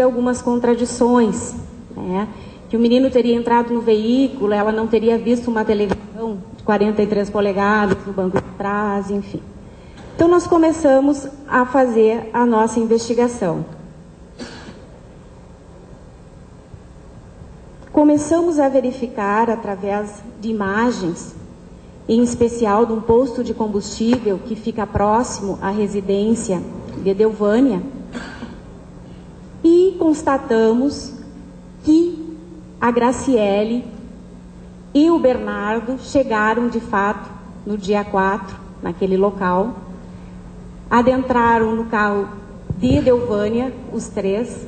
algumas contradições, né? Que o menino teria entrado no veículo, ela não teria visto uma televisão de 43 polegadas no banco de trás, enfim. Então nós começamos a fazer a nossa investigação. Começamos a verificar através de imagens, em especial de um posto de combustível que fica próximo à residência de Edelvânia, e constatamos que a Graciele e o Bernardo chegaram de fato no dia 4, naquele local, adentraram no carro de Edelvânia, os três,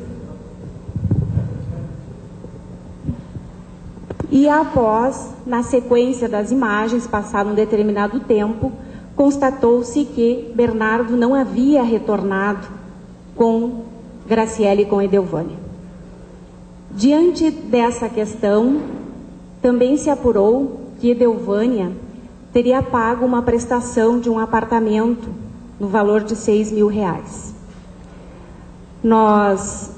e após, na sequência das imagens, passado um determinado tempo, constatou-se que Bernardo não havia retornado com Graciele e com Edelvânia. Diante dessa questão, também se apurou que Edelvânia teria pago uma prestação de um apartamento no valor de R$6.000. Nós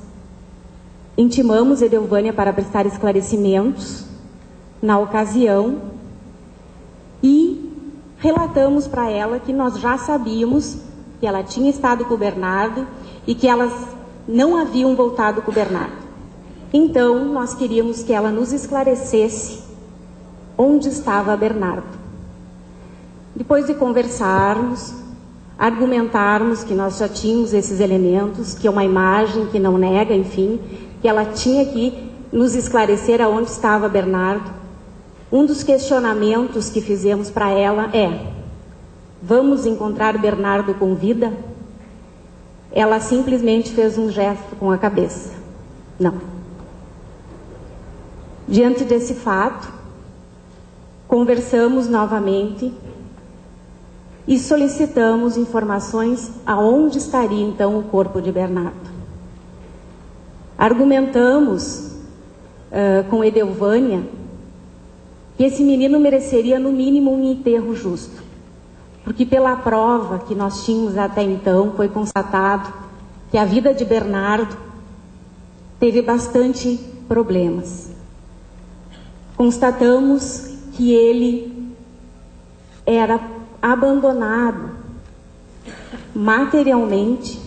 intimamos Edelvânia para prestar esclarecimentos na ocasião e relatamos para ela que nós já sabíamos que ela tinha estado com o Bernardo e que elas não haviam voltado com o Bernardo. Então, nós queríamos que ela nos esclarecesse onde estava Bernardo. Depois de conversarmos, argumentarmos que nós já tínhamos esses elementos, que é uma imagem que não nega, enfim, que ela tinha que nos esclarecer aonde estava Bernardo. Um dos questionamentos que fizemos para ela é: vamos encontrar Bernardo com vida? Ela simplesmente fez um gesto com a cabeça. Não. Diante desse fato, conversamos novamente e solicitamos informações aonde estaria então o corpo de Bernardo. Argumentamos com Edelvânia que esse menino mereceria no mínimo um enterro justo, porque pela prova que nós tínhamos até então foi constatado que a vida de Bernardo teve bastante problemas. Constatamos que ele era abandonado materialmente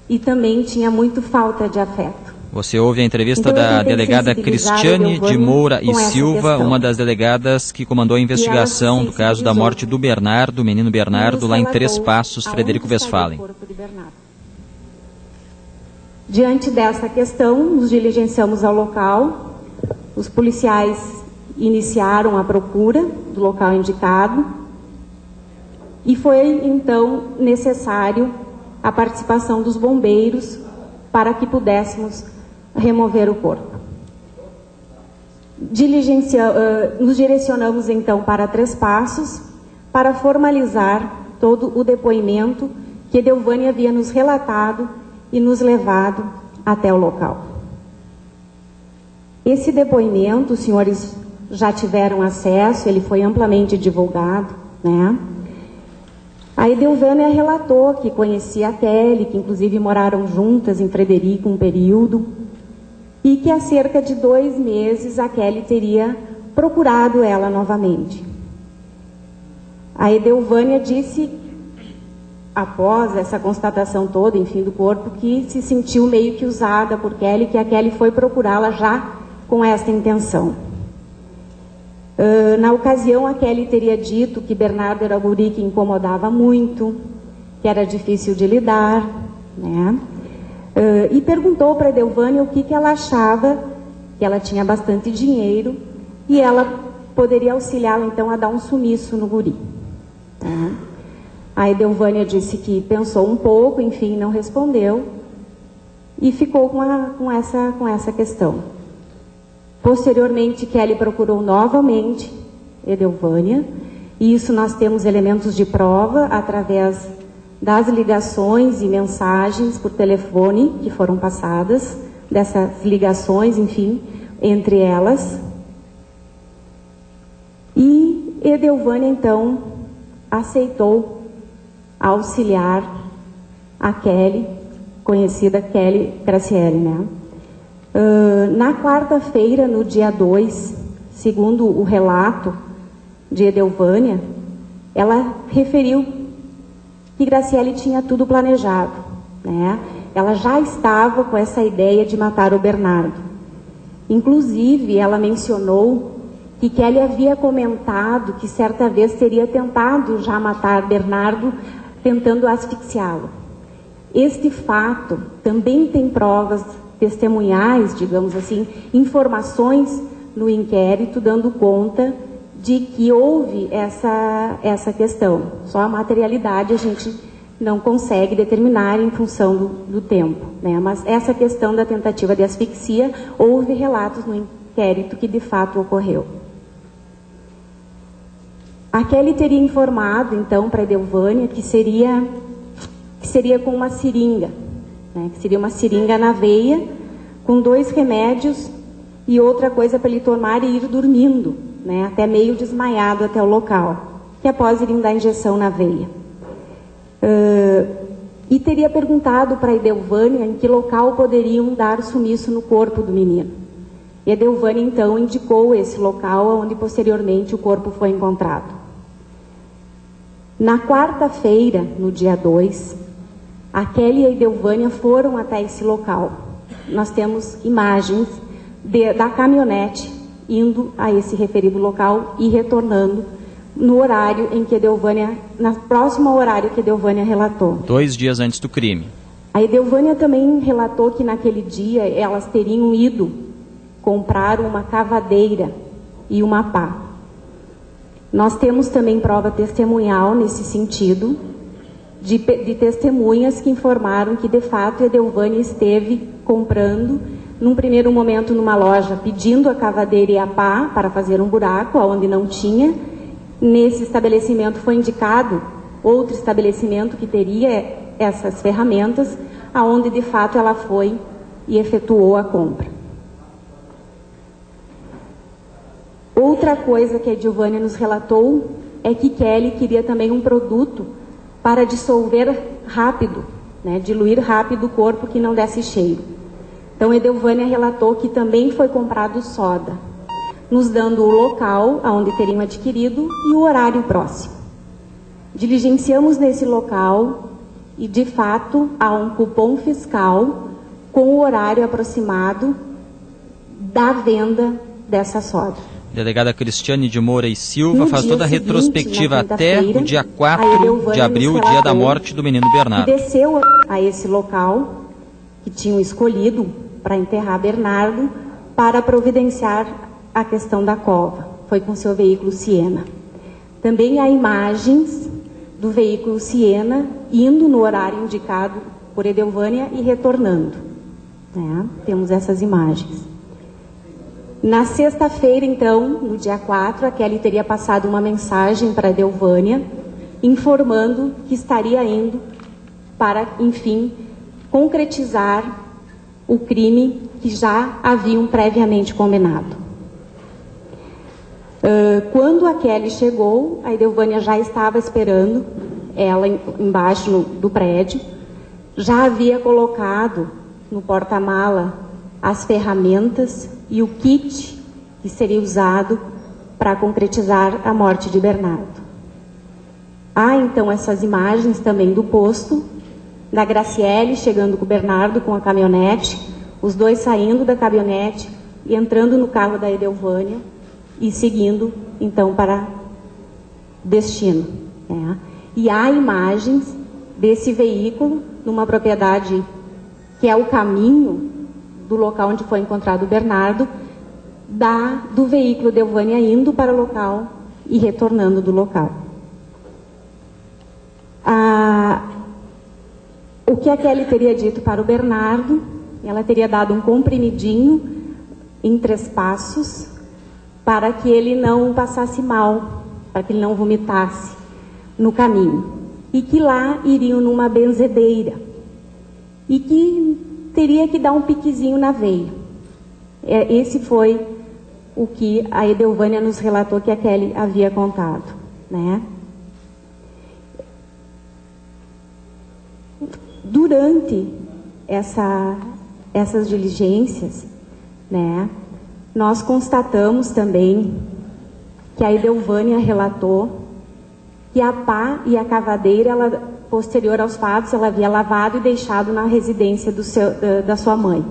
e também tinha muito falta de afeto. Você ouve a entrevista da delegada Cristiane de Moura e Silva, uma das delegadas que comandou a investigação do caso da morte do Bernardo, menino Bernardo, lá em Três Passos, Frederico Westphalen. Diante dessa questão, nos diligenciamos ao local, os policiais iniciaram a procura do local indicado e foi então necessário a participação dos bombeiros para que pudéssemos remover o corpo. Nos direcionamos então para Três Passos para formalizar todo o depoimento que Edelvânia havia nos relatado e nos levado até o local. Esse depoimento, os senhores já tiveram acesso, ele foi amplamente divulgado, né? A Edelvânia relatou que conhecia a Kelly, que inclusive moraram juntas em Frederico um período, e que há cerca de 2 meses a Kelly teria procurado ela novamente. A Edelvânia disse, após essa constatação toda, enfim, do corpo, que se sentiu meio que usada por Kelly, que a Kelly foi procurá-la já com esta intenção. Na ocasião, a Kelly teria dito que Bernardo era um guri que incomodava muito, que era difícil de lidar, né? E perguntou para a Edelvânia o que ela achava, que ela tinha bastante dinheiro e ela poderia auxiliá-la então a dar um sumiço no guri. Tá? A Edelvânia disse que pensou um pouco, enfim, não respondeu e ficou com essa questão. Posteriormente, Kelly procurou novamente Edelvânia, e isso nós temos elementos de prova através das ligações e mensagens por telefone que foram passadas, dessas ligações, enfim, entre elas. E Edelvânia, então, aceitou auxiliar a Kelly conhecida Kelly Graciele, né? Na quarta-feira, no dia 2, segundo o relato de Edelvânia, ela referiu que Graciele tinha tudo planejado, né? Ela já estava com essa ideia de matar o Bernardo. Inclusive, ela mencionou que Kelly havia comentado que certa vez teria tentado já matar Bernardo, tentando asfixiá-lo. Este fato também tem provas testemunhais, digamos assim, informações no inquérito dando conta de que houve essa questão. Só a materialidade a gente não consegue determinar em função do tempo, né? Mas essa questão da tentativa de asfixia, houve relatos no inquérito que de fato ocorreu. A Kelly teria informado, então, para Edelvânia que seria com uma seringa, né? Que seria uma seringa na veia, com 2 remédios e outra coisa para ele tomar e ir dormindo, né? Até meio desmaiado até o local, que após iriam dar injeção na veia. E teria perguntado para Edelvânia em que local poderiam dar sumiço no corpo do menino. E Edelvânia, então, indicou esse local onde posteriormente o corpo foi encontrado. Na quarta-feira, no dia 2, a Kelly e a Edelvânia foram até esse local. Nós temos imagens da caminhonete indo a esse referido local e retornando no horário em que Edelvânia, na próxima horário que Edelvânia relatou. 2 dias antes do crime. A Edelvânia também relatou que naquele dia elas teriam ido comprar uma cavadeira e uma pá. Nós temos também prova testemunhal nesse sentido, de testemunhas que informaram que de fato Edelvânia esteve comprando, num primeiro momento numa loja, pedindo a cavadeira e a pá para fazer um buraco onde não tinha. Nesse estabelecimento foi indicado outro estabelecimento que teria essas ferramentas, aonde de fato ela foi e efetuou a compra. Outra coisa que a Edelvânia nos relatou é que Kelly queria também um produto para dissolver rápido, né, diluir rápido o corpo que não desse cheiro. Então Edelvânia relatou que também foi comprado soda, nos dando o local onde teriam adquirido e o horário próximo. Diligenciamos nesse local e, de fato, há um cupom fiscal com o horário aproximado da venda dessa soda. Delegada Cristiane de Moura e Silva faz toda a retrospectiva até o dia 4 de abril, dia da morte do menino Bernardo. E desceu a esse local que tinham escolhido para enterrar Bernardo para providenciar a questão da cova. Foi com seu veículo Siena. Também há imagens do veículo Siena indo no horário indicado por Edelvânia e retornando, né? Temos essas imagens. Na sexta-feira, então, no dia 4, a Kelly teria passado uma mensagem para Edelvânia, informando que estaria indo para, enfim, concretizar o crime que já haviam previamente combinado. Quando a Kelly chegou, a Edelvânia já estava esperando ela embaixo do prédio, já havia colocado no porta-mala as ferramentas e o kit que seria usado para concretizar a morte de Bernardo. Há então essas imagens também do posto, da Graciele chegando com o Bernardo com a caminhonete, os dois saindo da caminhonete e entrando no carro da Edelvânia e seguindo então para destino, né? E há imagens desse veículo numa propriedade que é o caminho do local onde foi encontrado o Bernardo, do veículo de Edelvânia indo para o local e retornando do local. O que a Kelly teria dito para o Bernardo, ela teria dado um comprimidinho em 3 passos para que ele não passasse mal, para que ele não vomitasse no caminho. E que lá iriam numa benzedeira. E que teria que dar um piquezinho na veia. Esse foi o que a Edelvânia nos relatou que a Kelly havia contado, né? Durante essas diligências, né, nós constatamos também que a Edelvânia relatou que a pá e a cavadeira, posterior aos fatos, ela havia lavado e deixado na residência da sua mãe.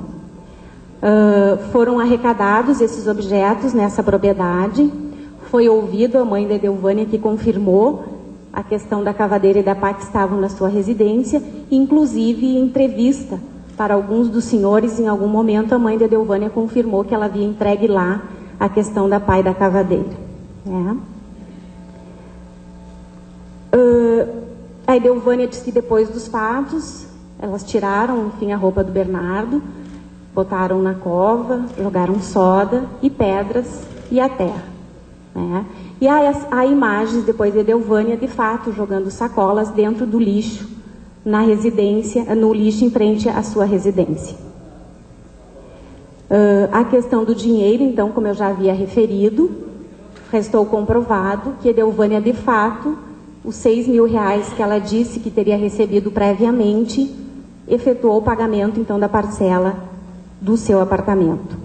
Foram arrecadados esses objetos nessa propriedade. Foi ouvido a mãe da Edelvânia, que confirmou a questão da cavadeira e da pá que estavam na sua residência, inclusive em entrevista para alguns dos senhores, em algum momento a mãe da Edelvânia confirmou que ela havia entregue lá a questão da pá e da cavadeira. A Edelvânia disse que depois dos fatos, elas tiraram, enfim, a roupa do Bernardo, botaram na cova, jogaram soda e pedras e a terra, né? E há imagens depois de Edelvânia, de fato, jogando sacolas dentro do lixo, na residência, no lixo em frente à sua residência. A questão do dinheiro, então, como eu já havia referido, restou comprovado que Edelvânia, de fato, os 6 mil reais que ela disse que teria recebido previamente, efetuou o pagamento, então, da parcela do seu apartamento.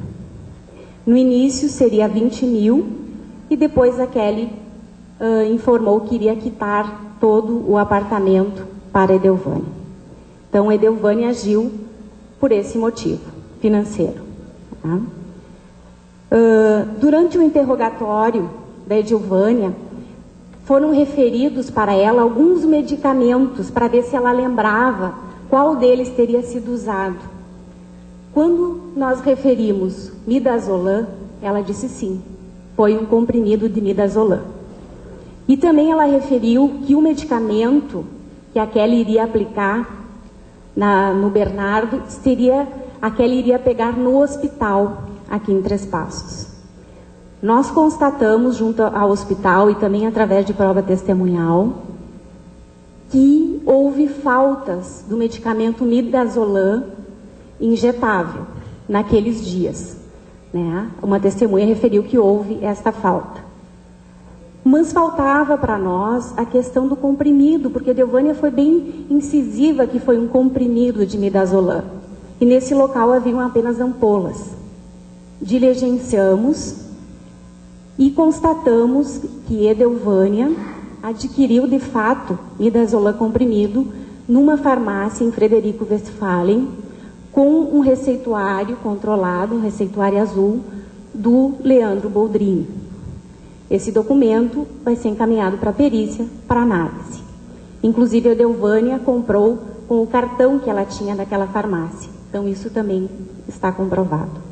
No início seria 20 mil e depois a Kelly informou que iria quitar todo o apartamento para Edelvânia. Então, Edelvânia agiu por esse motivo financeiro. Tá? Durante o interrogatório da Edelvânia, foram referidos para ela alguns medicamentos para ver se ela lembrava qual deles teria sido usado. Quando nós referimos midazolam, ela disse sim, foi um comprimido de midazolam. E também ela referiu que o medicamento que a Kelly iria aplicar no Bernardo, a Kelly iria pegar no hospital, aqui em Três Passos. Nós constatamos junto ao hospital e também através de prova testemunhal que houve faltas do medicamento midazolam injetável naqueles dias, né? Uma testemunha referiu que houve esta falta. Mas faltava para nós a questão do comprimido, porque Edelvânia foi bem incisiva que foi um comprimido de midazolam. E nesse local haviam apenas ampolas. Diligenciamos e constatamos que Edelvânia adquiriu de fato midazolam comprimido numa farmácia em Frederico Westphalen, com um receituário controlado, um receituário azul, do Leandro Boldrini. Esse documento vai ser encaminhado para a perícia, para análise. Inclusive, a Edelvânia comprou com o cartão que ela tinha daquela farmácia. Então, isso também está comprovado.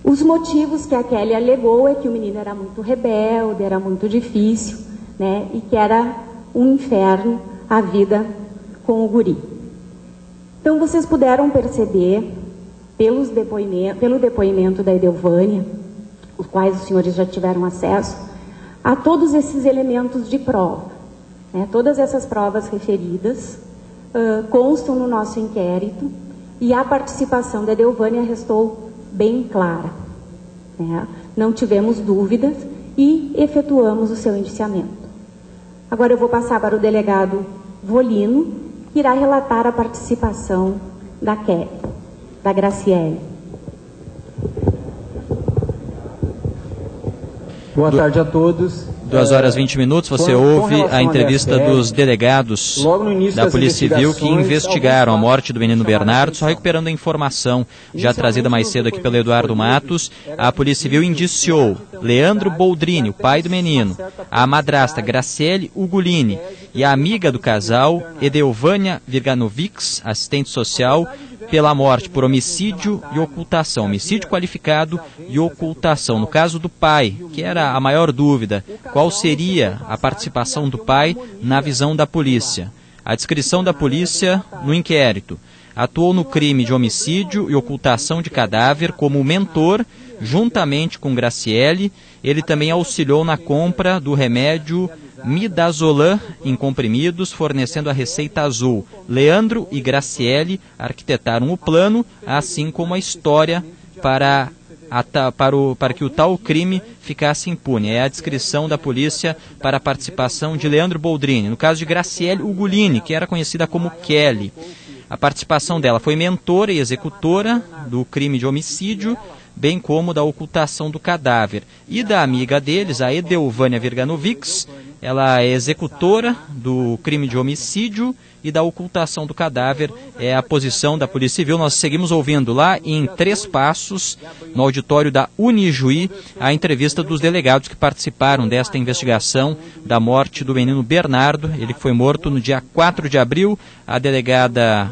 Os motivos que a Kelly alegou é que o menino era muito rebelde, era muito difícil, né? E que era um inferno a vida com o guri. Então, vocês puderam perceber, pelo depoimento da Edelvânia, os quais os senhores já tiveram acesso, a todos esses elementos de prova, né? Todas essas provas referidas constam no nosso inquérito e a participação da Edelvânia restou bem clara, né? Não tivemos dúvidas e efetuamos o seu indiciamento. Agora eu vou passar para o delegado Volino, que irá relatar a participação da Kelly, da Graciele. Boa tarde a todos. 2 horas e 20 minutos, você ouve a entrevista dos delegados da Polícia Civil que investigaram a morte do menino Bernardo. Só recuperando a informação já trazida mais cedo aqui pelo Eduardo Matos, a Polícia Civil indiciou Leandro Boldrini, o pai do menino, a madrasta Graciele Ugolini e a amiga do casal, Edelvânia Virganovics, assistente social, pela morte por homicídio e ocultação, homicídio qualificado e ocultação. No caso do pai, que era a maior dúvida, qual seria a participação do pai na visão da polícia? A descrição da polícia no inquérito: atuou no crime de homicídio e ocultação de cadáver como mentor, juntamente com Graciele. Ele também auxiliou na compra do remédio midazolam em comprimidos, fornecendo a receita azul. Leandro e Graciele arquitetaram o plano, assim como a história para que o tal crime ficasse impune. É a descrição da polícia para a participação de Leandro Boldrini. No caso de Graciele Ugolini, que era conhecida como Kelly, a participação dela foi mentora e executora do crime de homicídio, bem como da ocultação do cadáver. E da amiga deles, a Edelvânia Virganovics, ela é executora do crime de homicídio e da ocultação do cadáver, é a posição da Polícia Civil. Nós seguimos ouvindo lá em Três Passos, no auditório da Unijuí, a entrevista dos delegados que participaram desta investigação da morte do menino Bernardo. Ele foi morto no dia 4 de abril, a delegada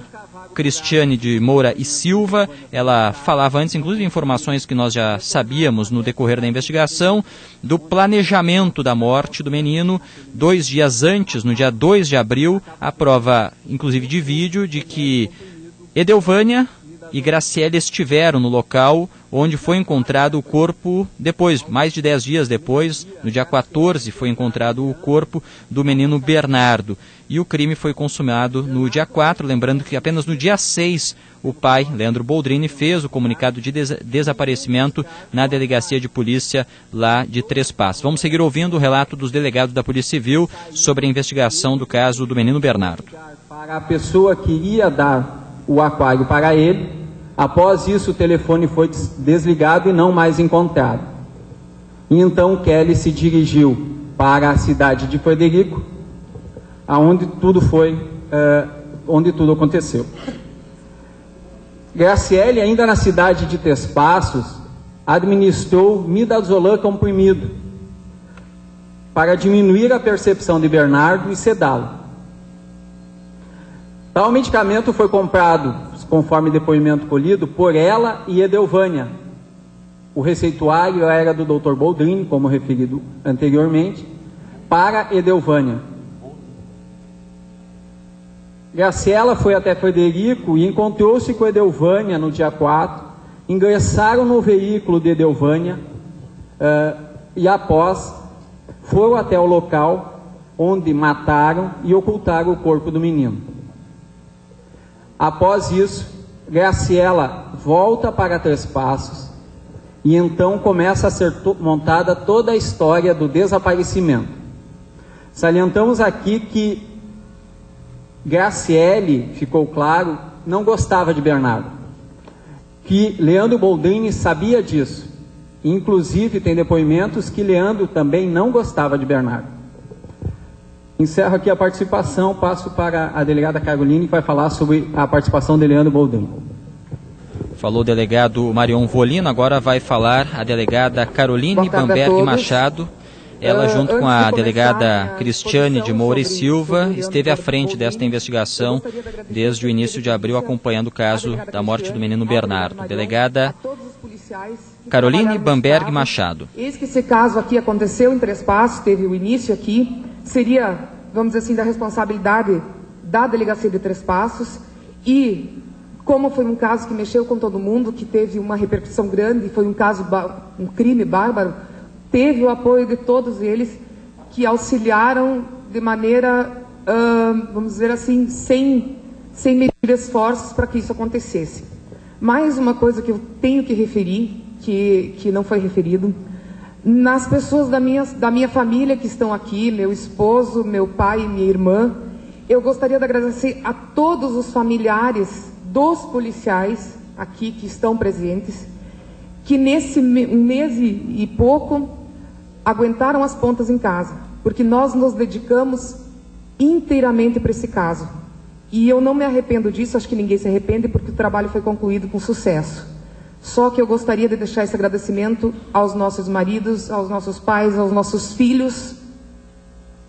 Cristiane de Moura e Silva, ela falava antes, inclusive, informações que nós já sabíamos no decorrer da investigação, do planejamento da morte do menino 2 dias antes, no dia 2 de abril, a prova, inclusive, de vídeo, de que Edelvânia e Graciele estiveram no local onde foi encontrado o corpo depois, mais de 10 dias depois, no dia 14, foi encontrado o corpo do menino Bernardo. E o crime foi consumado no dia 4, lembrando que apenas no dia 6 o pai, Leandro Boldrini, fez o comunicado de desaparecimento na delegacia de polícia lá de Três Passos. Vamos seguir ouvindo o relato dos delegados da Polícia Civil sobre a investigação do caso do menino Bernardo. Para a pessoa que ia dar o aquário para ele, após isso o telefone foi desligado e não mais encontrado. E então Kelly se dirigiu para a cidade de Frederico, onde tudo aconteceu. Graciele, ainda na cidade de Três Passos, administrou midazolam comprimido para diminuir a percepção de Bernardo e sedá-lo. Tal medicamento foi comprado, conforme depoimento colhido, por ela e Edelvânia. O receituário era do Dr. Boldrini, como referido anteriormente, para Edelvânia. Graciela foi até Frederico e encontrou-se com Edelvânia no dia 4, ingressaram no veículo de Edelvânia e após foram até o local onde mataram e ocultaram o corpo do menino. Após isso, Graciela volta para Três Passos e então começa a ser montada toda a história do desaparecimento. Salientamos aqui que Graciele, ficou claro, não gostava de Bernardo, que Leandro Boldrini sabia disso, inclusive tem depoimentos que Leandro também não gostava de Bernardo. Encerro aqui a participação, passo para a delegada Caroline, que vai falar sobre a participação de Leandro Boldrini. Falou o delegado Marion Volino, agora vai falar a delegada Caroline Bamberg Machado. Ela, junto com a delegada Cristiane de Moura e Silva, esteve à frente desta investigação desde o início de abril, acompanhando o caso da morte do menino Bernardo. Delegada Caroline Bamberg Machado. Eis que esse caso aqui aconteceu em Três Passos, teve o início aqui, seria, vamos dizer assim, da responsabilidade da delegacia de Três Passos, e como foi um caso que mexeu com todo mundo, que teve uma repercussão grande, foi um crime bárbaro, teve o apoio de todos eles que auxiliaram de maneira, vamos dizer assim, sem medir esforços para que isso acontecesse. Mais uma coisa que eu tenho que referir, que não foi referido, nas pessoas da minha família que estão aqui, meu esposo, meu pai e minha irmã, eu gostaria de agradecer a todos os familiares dos policiais aqui que estão presentes, que nesse um mês e pouco aguentaram as pontas em casa, porque nós nos dedicamos inteiramente para esse caso. E eu não me arrependo disso, acho que ninguém se arrepende, porque o trabalho foi concluído com sucesso. Só que eu gostaria de deixar esse agradecimento aos nossos maridos, aos nossos pais, aos nossos filhos,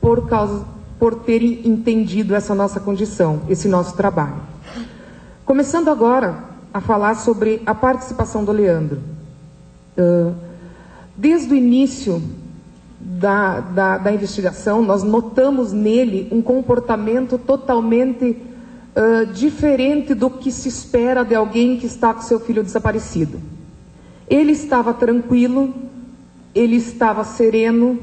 por terem entendido essa nossa condição, esse nosso trabalho. Começando agora a falar sobre a participação do Leandro. Desde o início da investigação, nós notamos nele um comportamento totalmente diferente do que se espera de alguém que está com seu filho desaparecido. Ele estava tranquilo, ele estava sereno,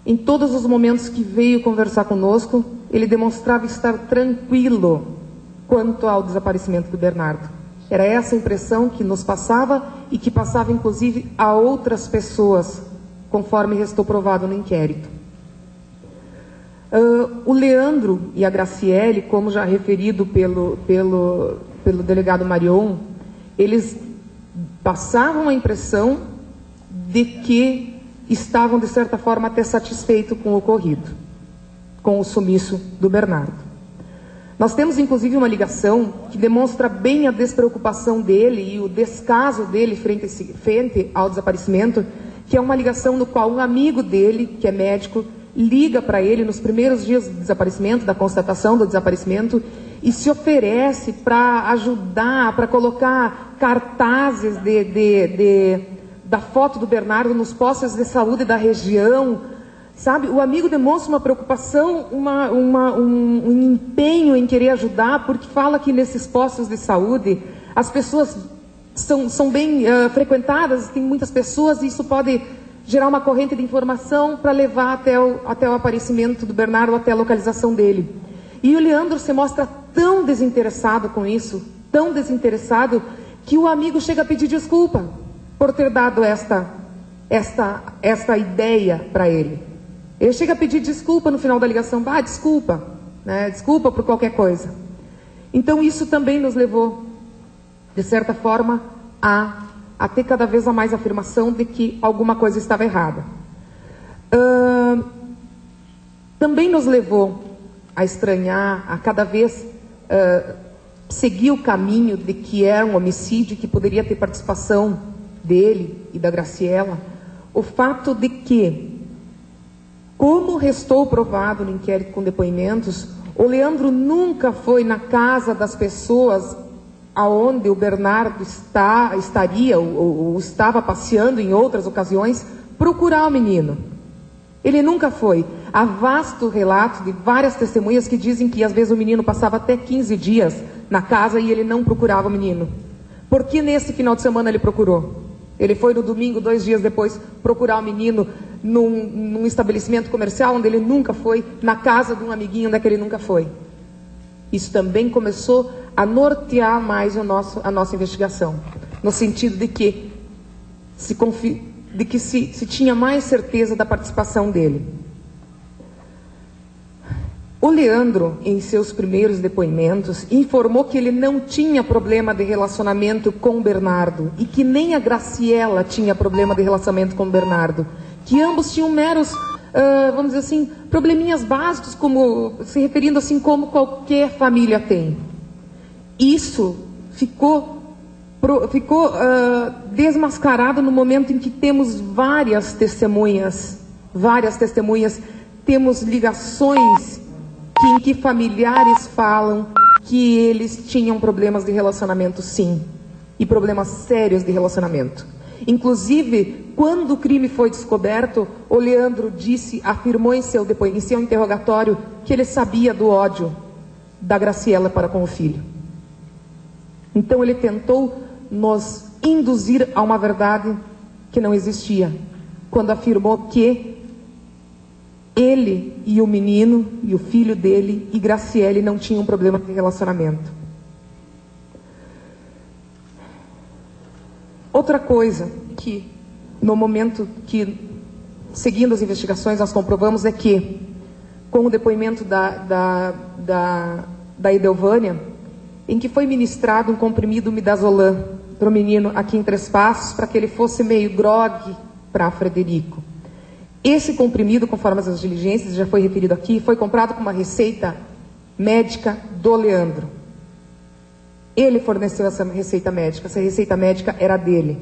em todos os momentos que veio conversar conosco, ele demonstrava estar tranquilo quanto ao desaparecimento do Bernardo. Era essa a impressão que nos passava e que passava inclusive a outras pessoas, conforme restou provado no inquérito. O Leandro e a Graciele, como já referido pelo delegado Marion, eles passavam a impressão de que estavam, de certa forma, até satisfeitos com o ocorrido, com o sumiço do Bernardo. Nós temos, inclusive, uma ligação que demonstra bem a despreocupação dele e o descaso dele frente ao desaparecimento, que é uma ligação no qual um amigo dele, que é médico, liga para ele nos primeiros dias do desaparecimento, da constatação do desaparecimento, e se oferece para ajudar, para colocar cartazes da foto do Bernardo nos postos de saúde da região. Sabe, o amigo demonstra uma preocupação, um empenho em querer ajudar, porque fala que nesses postos de saúde as pessoas são bem frequentadas, tem muitas pessoas, e isso pode gerar uma corrente de informação para levar até o aparecimento do Bernardo, até a localização dele. E o Leandro se mostra tão desinteressado com isso, tão desinteressado, que o amigo chega a pedir desculpa por ter dado esta ideia para ele. Ele chega a pedir desculpa no final da ligação. Desculpa, né? Desculpa por qualquer coisa. Então isso também nos levou, de certa forma, a ter cada vez mais afirmação de que alguma coisa estava errada. Também nos levou a estranhar, a cada vez seguir o caminho de que era um homicídio, que poderia ter participação dele e da Graciela, o fato de que, como restou provado no inquérito com depoimentos, o Leandro nunca foi na casa das pessoas aonde o Bernardo estaria ou estava passeando em outras ocasiões, procurar o menino. Ele nunca foi. Há vasto relato de várias testemunhas que dizem que às vezes o menino passava até 15 dias na casa e ele não procurava o menino. Por que nesse final de semana ele procurou? Ele foi no domingo, 2 dias depois, procurar o menino num estabelecimento comercial onde ele nunca foi, na casa de um amiguinho onde é que ele nunca foi. Isso também começou a nortear mais a nossa investigação, no sentido de que se tinha mais certeza da participação dele. O Leandro, em seus primeiros depoimentos, informou que ele não tinha problema de relacionamento com o Bernardo e que nem a Graciela tinha problema de relacionamento com o Bernardo, que ambos tinham meros, vamos dizer assim, probleminhas básicos, como, se referindo assim como qualquer família tem. Isso ficou desmascarado no momento em que temos várias testemunhas, temos ligações em que familiares falam que eles tinham problemas de relacionamento, sim, e problemas sérios de relacionamento. Inclusive, quando o crime foi descoberto, o Leandro afirmou em seu interrogatório que ele sabia do ódio da Graciela para com o filho. Então ele tentou nos induzir a uma verdade que não existia, quando afirmou que ele e o menino, e o filho dele, e Graciele não tinham problema de relacionamento. Outra coisa que, no momento que, seguindo as investigações, nós comprovamos é que, com o depoimento da Edelvânia, em que foi ministrado um comprimido midazolam para o menino aqui em Três Passos, para que ele fosse meio grogue para Frederico. Esse comprimido, conforme as diligências, já foi referido aqui, foi comprado com uma receita médica do Leandro. Ele forneceu essa receita médica era dele.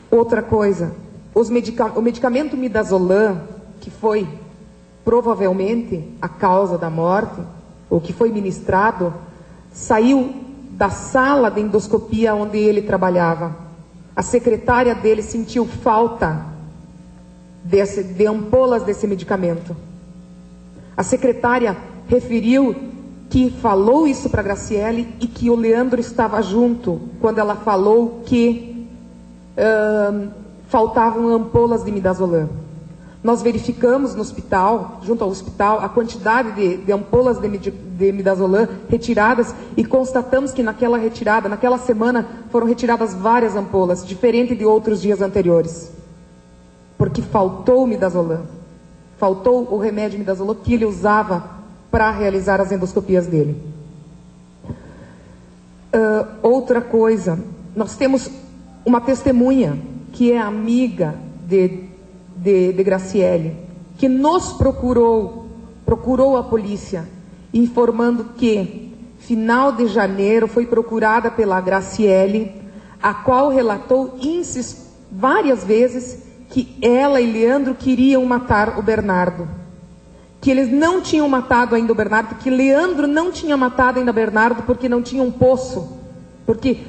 Outra coisa, o medicamento midazolam, que foi provavelmente a causa da morte, ou que foi ministrado, saiu da sala de endoscopia onde ele trabalhava. A secretária dele sentiu falta de ampolas desse medicamento. A secretária referiu que falou isso para Graciele e que o Leandro estava junto quando ela falou que faltavam ampolas de midazolam. Nós verificamos no hospital, junto ao hospital, a quantidade de ampolas de midazolam retiradas e constatamos que naquela semana, foram retiradas várias ampolas, diferente de outros dias anteriores. Porque faltou o midazolam. faltou o remédio imidazolol que ele usava para realizar as endoscopias dele. Outra coisa, nós temos uma testemunha que é amiga de Graciele, que nos procurou a polícia, informando que final de janeiro foi procurada pela Graciele, a qual relatou várias vezes que ela e Leandro queriam matar o Bernardo. Que eles não tinham matado ainda o Bernardo, que Leandro não tinha matado ainda o Bernardo porque não tinha um poço. Porque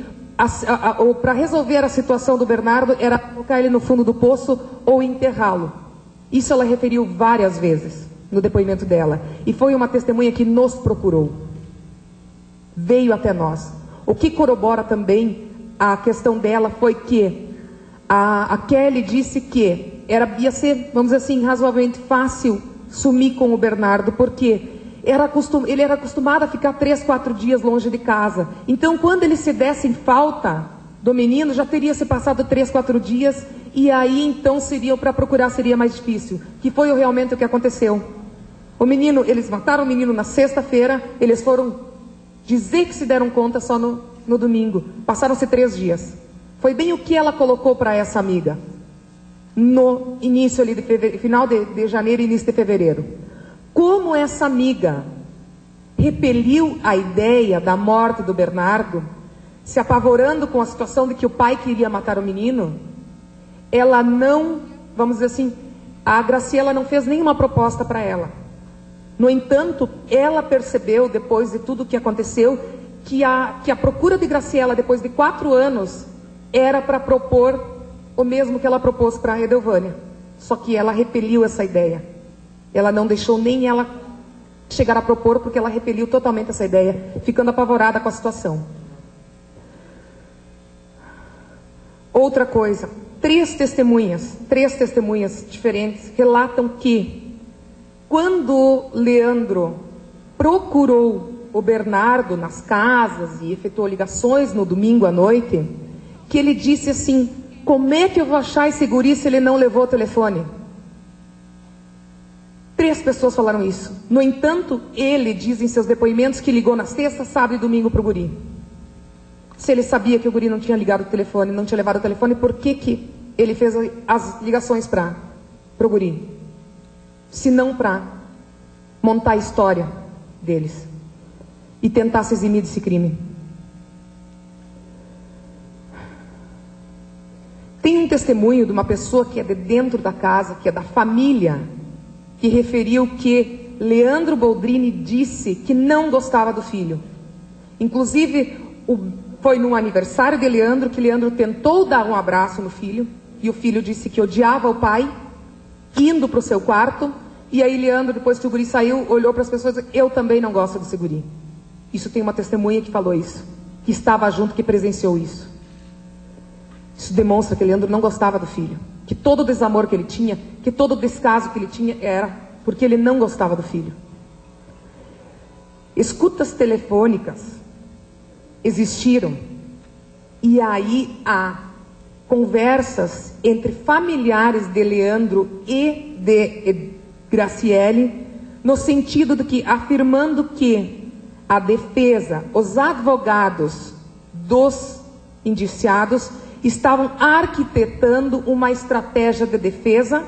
para resolver a situação do Bernardo era colocar ele no fundo do poço ou enterrá-lo. Isso ela referiu várias vezes no depoimento dela. E foi uma testemunha que nos procurou. Veio até nós. O que corrobora também a questão dela foi que a Kelly disse que ia ser, vamos dizer assim, razoavelmente fácil sumir com o Bernardo, porque ele era acostumado a ficar 3, 4 dias longe de casa. Então, quando ele se desse em falta do menino, já teria se passado 3, 4 dias, e aí então para procurar seria mais difícil. Que foi realmente o que aconteceu. Eles mataram o menino na sexta-feira, eles foram dizer que se deram conta só no domingo. Passaram-se 3 dias. Foi bem o que ela colocou para essa amiga no início ali final de janeiro e início de fevereiro. Como essa amiga repeliu a ideia da morte do Bernardo, se apavorando com a situação de que o pai queria matar o menino, ela não, vamos dizer assim, a Graciela não fez nenhuma proposta para ela. No entanto, ela percebeu, depois de tudo o que aconteceu, que a procura de Graciela, depois de 4 anos, era para propor o mesmo que ela propôs para a Edelvânia. Só que ela repeliu essa ideia. Ela não deixou nem ela chegar a propor, porque ela repeliu totalmente essa ideia, ficando apavorada com a situação. Outra coisa, 3 testemunhas diferentes relatam que quando Leandro procurou o Bernardo nas casas e efetuou ligações no domingo à noite, que ele disse assim: como é que eu vou achar esse guri se ele não levou o telefone? 3 pessoas falaram isso. No entanto, ele diz em seus depoimentos que ligou na sexta, sábado e domingo para o guri. Se ele sabia que o guri não tinha ligado o telefone, não tinha levado o telefone, por que ele fez as ligações para o guri? Se não para montar a história deles e tentar se eximir desse crime. Tem um testemunho de uma pessoa que é de dentro da casa, que é da família, que referiu que Leandro Boldrini disse que não gostava do filho. Inclusive, foi num aniversário de Leandro que Leandro tentou dar um abraço no filho, e o filho disse que odiava o pai, indo para o seu quarto, e aí Leandro, depois que o guri saiu, olhou para as pessoas e disse: eu também não gosto desse guri. Isso tem uma testemunha que falou isso, que estava junto, que presenciou isso. Isso demonstra que Leandro não gostava do filho, que todo o desamor que ele tinha, que todo o descaso que ele tinha era porque ele não gostava do filho. Escutas telefônicas existiram, e aí há conversas entre familiares de Leandro e de Graciele, no sentido de que, afirmando que a defesa, os advogados dos indiciados, estavam arquitetando uma estratégia de defesa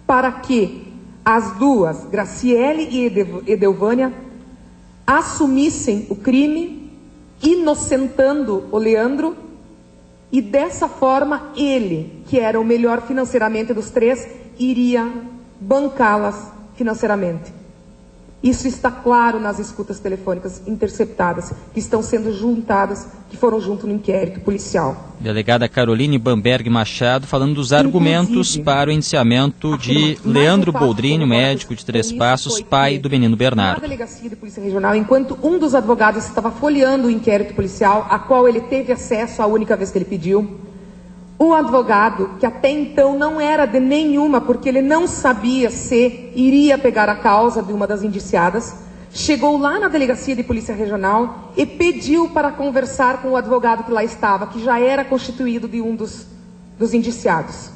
para que as duas, Graciele e Edelvânia, assumissem o crime, inocentando o Leandro, e dessa forma ele, que era o melhor financeiramente dos 3, iria bancá-las financeiramente. Isso está claro nas escutas telefônicas interceptadas, que estão sendo juntadas, que foram junto no inquérito policial. Delegada Caroline Bamberg Machado, falando dos argumentos para o indiciamento de Leandro Boldrini, médico de Três Passos, pai do menino Bernardo. Na delegacia de polícia regional, enquanto um dos advogados estava folheando o inquérito policial, a qual ele teve acesso a única vez que ele pediu, o advogado, que até então não era de nenhuma, porque ele não sabia se iria pegar a causa de uma das indiciadas, chegou lá na delegacia de polícia regional e pediu para conversar com o advogado que lá estava, que já era constituído de um dos indiciados.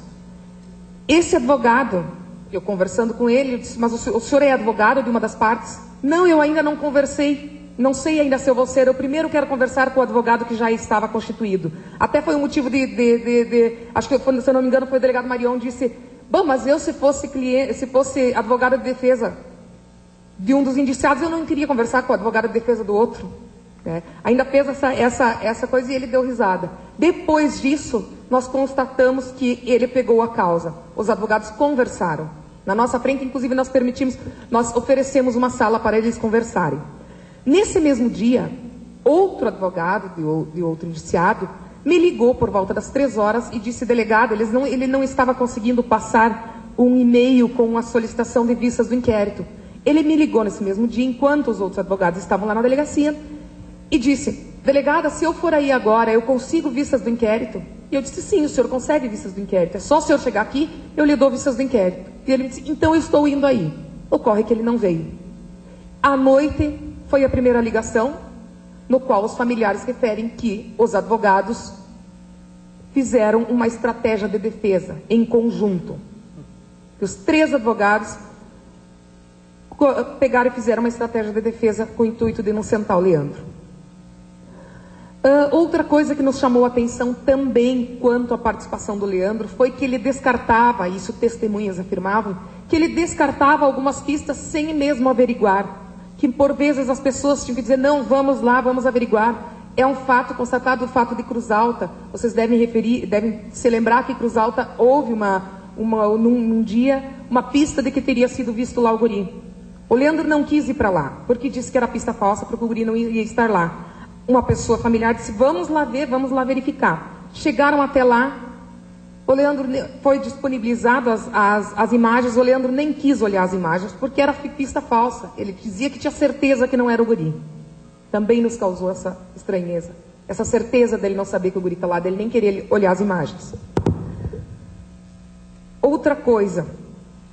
Esse advogado Eu conversando com ele, eu disse, mas o senhor é advogado de uma das partes? Não, eu ainda não conversei. Não sei ainda se eu vou ser. Eu primeiro quero conversar com o advogado que já estava constituído. Até foi um motivo acho que, se eu não me engano, foi o delegado Marion, disse, bom, mas eu se fosse advogado de defesa de um dos indiciados, eu não queria conversar com o advogado de defesa do outro. Ainda fez essa coisa e ele deu risada. Depois disso, nós constatamos que ele pegou a causa. Os advogados conversaram. Na nossa frente, inclusive, nós oferecemos uma sala para eles conversarem. Nesse mesmo dia, outro advogado de outro indiciado me ligou por volta das 3 horas e disse, delegado, ele não estava conseguindo passar um e-mail com a solicitação de vistas do inquérito. Ele me ligou nesse mesmo dia, enquanto os outros advogados estavam lá na delegacia, e disse, delegada, se eu for aí agora, eu consigo vistas do inquérito? E eu disse, sim, o senhor consegue vistas do inquérito. É só o senhor chegar aqui, eu lhe dou vistas do inquérito. E ele me disse, então eu estou indo aí. Ocorre que ele não veio. À noite, foi a primeira ligação, no qual os familiares referem que os advogados fizeram uma estratégia de defesa em conjunto. Os 3 advogados pegaram e fizeram uma estratégia de defesa com o intuito de inocentar o Leandro. Outra coisa que nos chamou a atenção também quanto à participação do Leandro foi que ele descartava, isso testemunhas afirmavam, que ele descartava algumas pistas sem mesmo averiguar. Que por vezes as pessoas tinham que dizer, não, vamos lá, vamos averiguar. É um fato constatado, o fato de Cruz Alta. Vocês devem se lembrar que Cruz Alta houve num dia, uma pista de que teria sido visto lá o guri. O Leandro não quis ir para lá, porque disse que era pista falsa, porque o guri não ia estar lá. Uma pessoa familiar disse, vamos lá ver, vamos lá verificar. Chegaram até lá, o Leandro foi disponibilizado as imagens, o Leandro nem quis olhar as imagens, porque era pista falsa. Ele dizia que tinha certeza que não era o guri. Também nos causou essa estranheza. Essa certeza dele não saber que o guri está lá, dele nem querer olhar as imagens. Outra coisa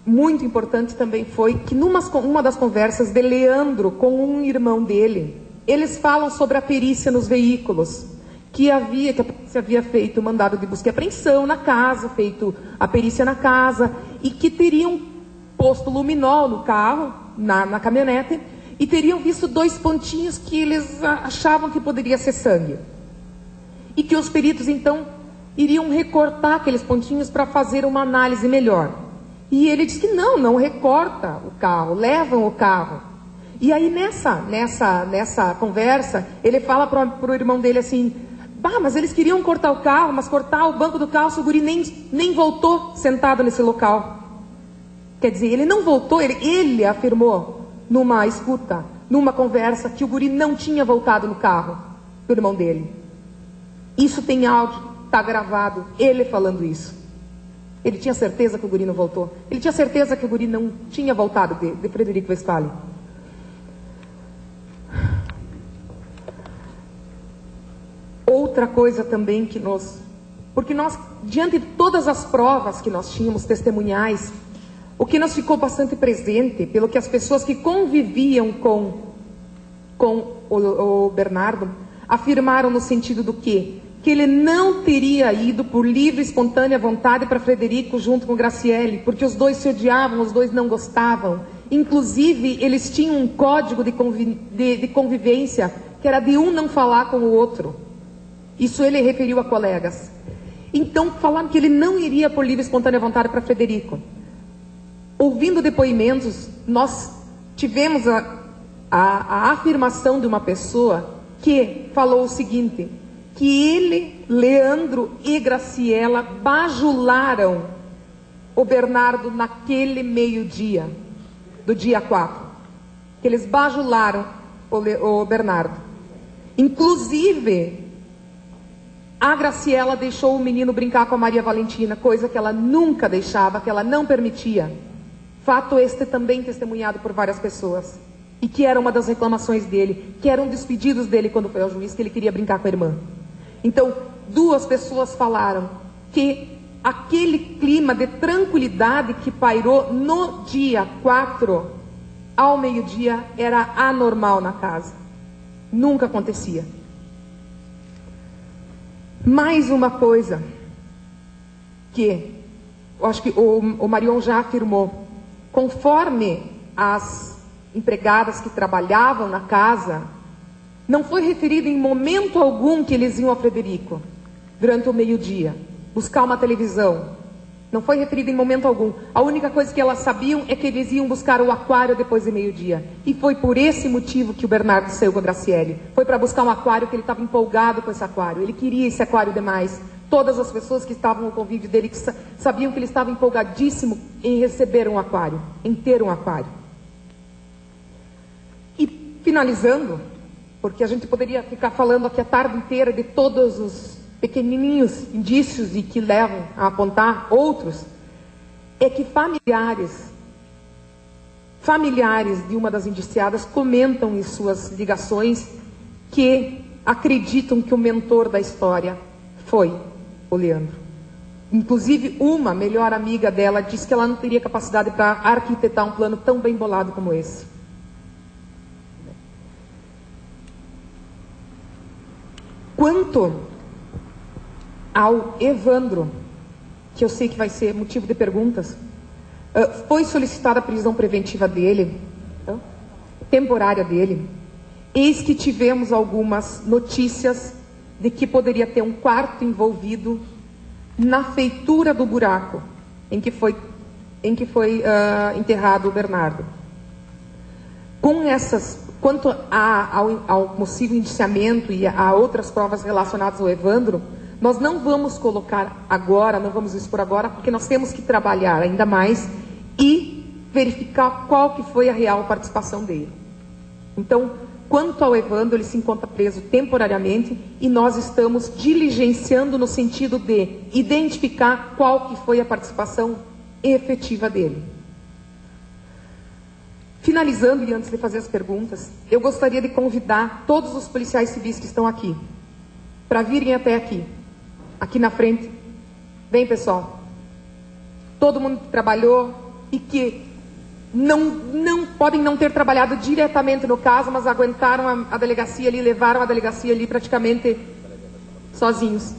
muito importante também foi que numa das conversas de Leandro com um irmão dele, eles falam sobre a perícia nos veículos, que a polícia havia feito mandado de busca e apreensão na casa, feito a perícia na casa, e que teriam posto luminol no carro, na caminhonete, e teriam visto 2 pontinhos que eles achavam que poderia ser sangue. E que os peritos, então, iriam recortar aqueles pontinhos para fazer uma análise melhor. E ele disse que não recorta o carro, levam o carro. E aí nessa conversa, ele fala para o irmão dele assim, mas eles queriam cortar o carro, mas cortar o banco do carro, o guri nem voltou sentado nesse local. Quer dizer, ele não voltou, ele afirmou numa escuta, numa conversa, que o guri não tinha voltado no carro do irmão dele. Isso tem áudio, está gravado, ele falando isso. Ele tinha certeza que o guri não voltou. Ele tinha certeza que o guri não tinha voltado de Frederico Westphalen. Outra coisa também porque nós, diante de todas as provas que nós tínhamos, testemunhais, o que nos ficou bastante presente, pelo que as pessoas que conviviam com o Bernardo, afirmaram no sentido do quê? Que ele não teria ido por livre e espontânea vontade para Frederico junto com Graciele, porque os 2 se odiavam, os 2 não gostavam. Inclusive, eles tinham um código de convivência, que era de um não falar com o outro. Isso ele referiu a colegas. Então, falaram que ele não iria por livre e espontânea vontade para Frederico. Ouvindo depoimentos, nós tivemos a afirmação de uma pessoa que falou o seguinte, que ele, Leandro e Graciela bajularam o Bernardo naquele meio-dia, do dia 4. Que eles bajularam o Bernardo. Inclusive, a Graciela deixou o menino brincar com a Maria Valentina, coisa que ela nunca deixava, que ela não permitia. Fato este também testemunhado por várias pessoas. E que era uma das reclamações dele, que eram dos pedidos dele quando foi ao juiz, que ele queria brincar com a irmã. Então, 2 pessoas falaram que aquele clima de tranquilidade que pairou no dia 4 ao meio-dia era anormal na casa. Nunca acontecia. Mais uma coisa que eu acho que o Marion já afirmou. conforme as empregadas que trabalhavam na casa, não foi referido em momento algum que eles iam a Frederico durante o meio-dia buscar uma televisão. Não foi referido em momento algum. A única coisa que elas sabiam é que eles iam buscar o aquário depois de meio-dia. E foi por esse motivo que o Bernardo saiu com a Graciele. Foi para buscar um aquário, que ele estava empolgado com esse aquário. Ele queria esse aquário demais. Todas as pessoas que estavam no convívio dele que sabiam que ele estava empolgadíssimo em receber um aquário, em ter um aquário. E finalizando, porque a gente poderia ficar falando aqui a tarde inteira de todos os pequenininhos indícios e que levam a apontar outros, é que familiares de uma das indiciadas comentam em suas ligações que acreditam que o mentor da história foi o Leandro. Inclusive, uma melhor amiga dela disse que ela não teria capacidade para arquitetar um plano tão bem bolado como esse. Quanto ao Evandro, que eu sei que vai ser motivo de perguntas, foi solicitada a prisão preventiva dele, temporária dele. Eis que tivemos algumas notícias de que poderia ter um quarto envolvido na feitura do buraco em que foi enterrado o Bernardo. Quanto ao possível indiciamento e a outras provas relacionadas ao Evandro, nós não vamos colocar agora, não vamos expor agora, porque nós temos que trabalhar ainda mais e verificar qual que foi a real participação dele. Então, quanto ao Evandro, ele se encontra preso temporariamente e nós estamos diligenciando no sentido de identificar qual que foi a participação efetiva dele. Finalizando, e antes de fazer as perguntas, eu gostaria de convidar todos os policiais civis que estão aqui para virem até aqui na frente. Vem, pessoal. Todo mundo que trabalhou e que não podem não ter trabalhado diretamente no caso, mas aguentaram a delegacia ali, levaram a delegacia ali praticamente sozinhos.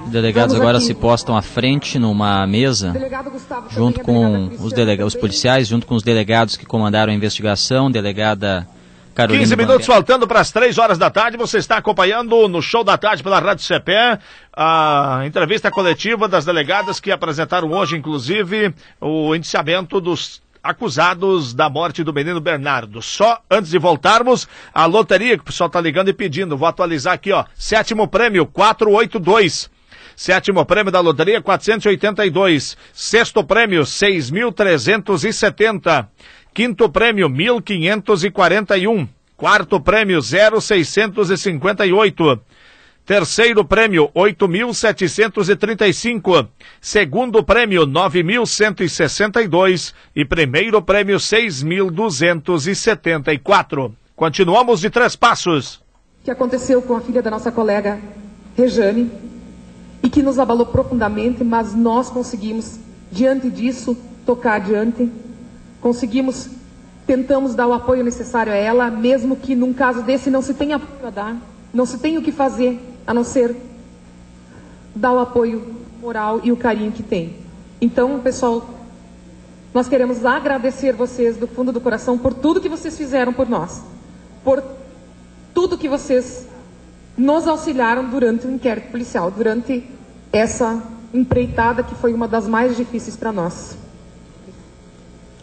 Os delegados agora se postam à frente numa mesa, junto com os policiais, junto com os delegados que comandaram a investigação, delegada Carolina 15 minutos faltando para as 3 horas da tarde, você está acompanhando no Show da Tarde pela Rádio CPE a entrevista coletiva das delegadas que apresentaram hoje, inclusive, o indiciamento dos acusados da morte do menino Bernardo. Só antes de voltarmos, a loteria que o pessoal está ligando e pedindo, vou atualizar aqui, ó, 7º prêmio 482. 7º prêmio da loteria 482. 6º prêmio 6.370. 5º prêmio 1.541. 4º prêmio 0.658. 3º prêmio 8.735. 2º prêmio 9.162 e 1º prêmio 6.274. Continuamos de Três Passos. O que aconteceu com a filha da nossa colega Rejane e que nos abalou profundamente, mas nós conseguimos, diante disso, tocar adiante. Tentamos dar o apoio necessário a ela, mesmo que num caso desse não se tenha apoio a dar, não se tenha o que fazer, a não ser dar o apoio moral e o carinho que tem. Então, pessoal, nós queremos agradecer vocês do fundo do coração por tudo que vocês fizeram por nós, por tudo que vocês nos auxiliaram durante o inquérito policial, durante essa empreitada que foi uma das mais difíceis para nós.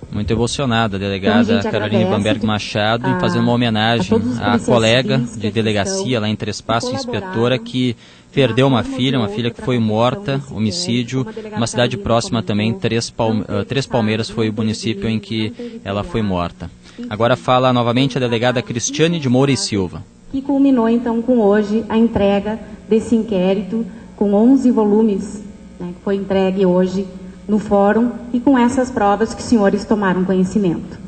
Muito emocionada a delegada Carolina Bamberg Machado em fazer uma homenagem à colega de delegacia lá em Três Passos, inspetora, que perdeu uma filha que foi morta, homicídio, uma cidade próxima também, Três Palmeiras foi o município em que ela foi morta. Agora fala novamente a delegada Cristiane de Moura e Silva. Que culminou então com hoje a entrega desse inquérito com 11 volumes, né, que foi entregue hoje no fórum e com essas provas que os senhores tomaram conhecimento.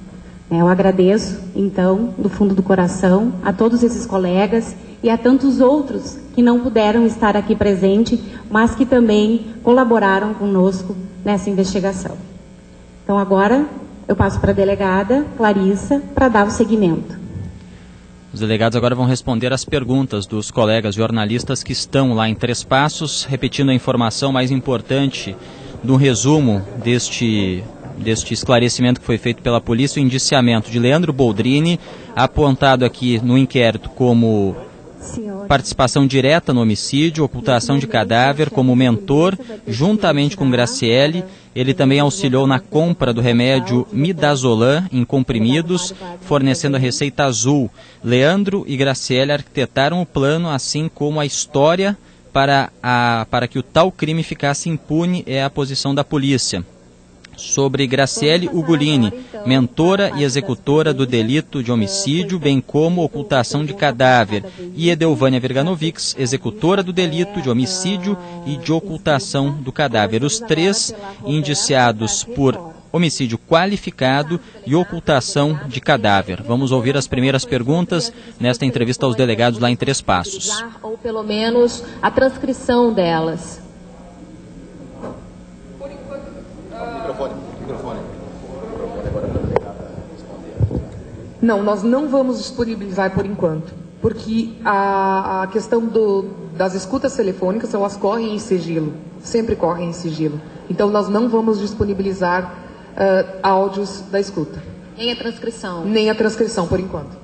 Eu agradeço, então, do fundo do coração, a todos esses colegas e a tantos outros que não puderam estar aqui presente, mas que também colaboraram conosco nessa investigação. Então, agora, eu passo para a delegada Clarissa para dar o seguimento. Os delegados agora vão responder as perguntas dos colegas jornalistas que estão lá em Três Passos, repetindo a informação mais importante de um resumo deste esclarecimento que foi feito pela polícia, o indiciamento de Leandro Boldrini, apontado aqui no inquérito como participação direta no homicídio, ocultação de cadáver, como mentor, juntamente com Graciele. Ele também auxiliou na compra do remédio Midazolam em comprimidos, fornecendo a receita azul. Leandro e Graciele arquitetaram o plano, assim como a história para que o tal crime ficasse impune, é a posição da polícia. Sobre Graciele Ugolini, mentora e executora do delito de homicídio, bem como ocultação de cadáver, e Edelvânia Verganovics, executora do delito de homicídio e de ocultação do cadáver. Os três indiciados por homicídio qualificado e ocultação de cadáver. Vamos ouvir as primeiras perguntas nesta entrevista aos delegados lá em Três Passos. Ou pelo menos a transcrição delas. Não, nós não vamos disponibilizar por enquanto, porque a questão das escutas telefônicas, elas correm em sigilo, sempre correm em sigilo. Então nós não vamos disponibilizar áudios da escuta. Nem a transcrição? Nem a transcrição, por enquanto.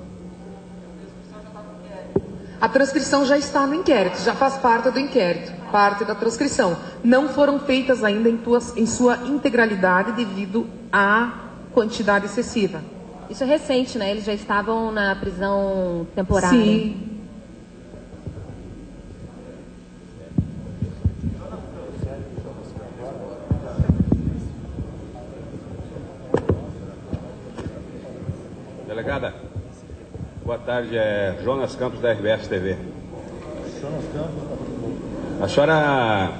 A transcrição já está no inquérito, já faz parte do inquérito, parte da transcrição. Não foram feitas ainda em sua integralidade devido à quantidade excessiva. Isso é recente, né? Eles já estavam na prisão temporária. Sim. Delegada, boa tarde, é Jonas Campos da RBS TV. A senhora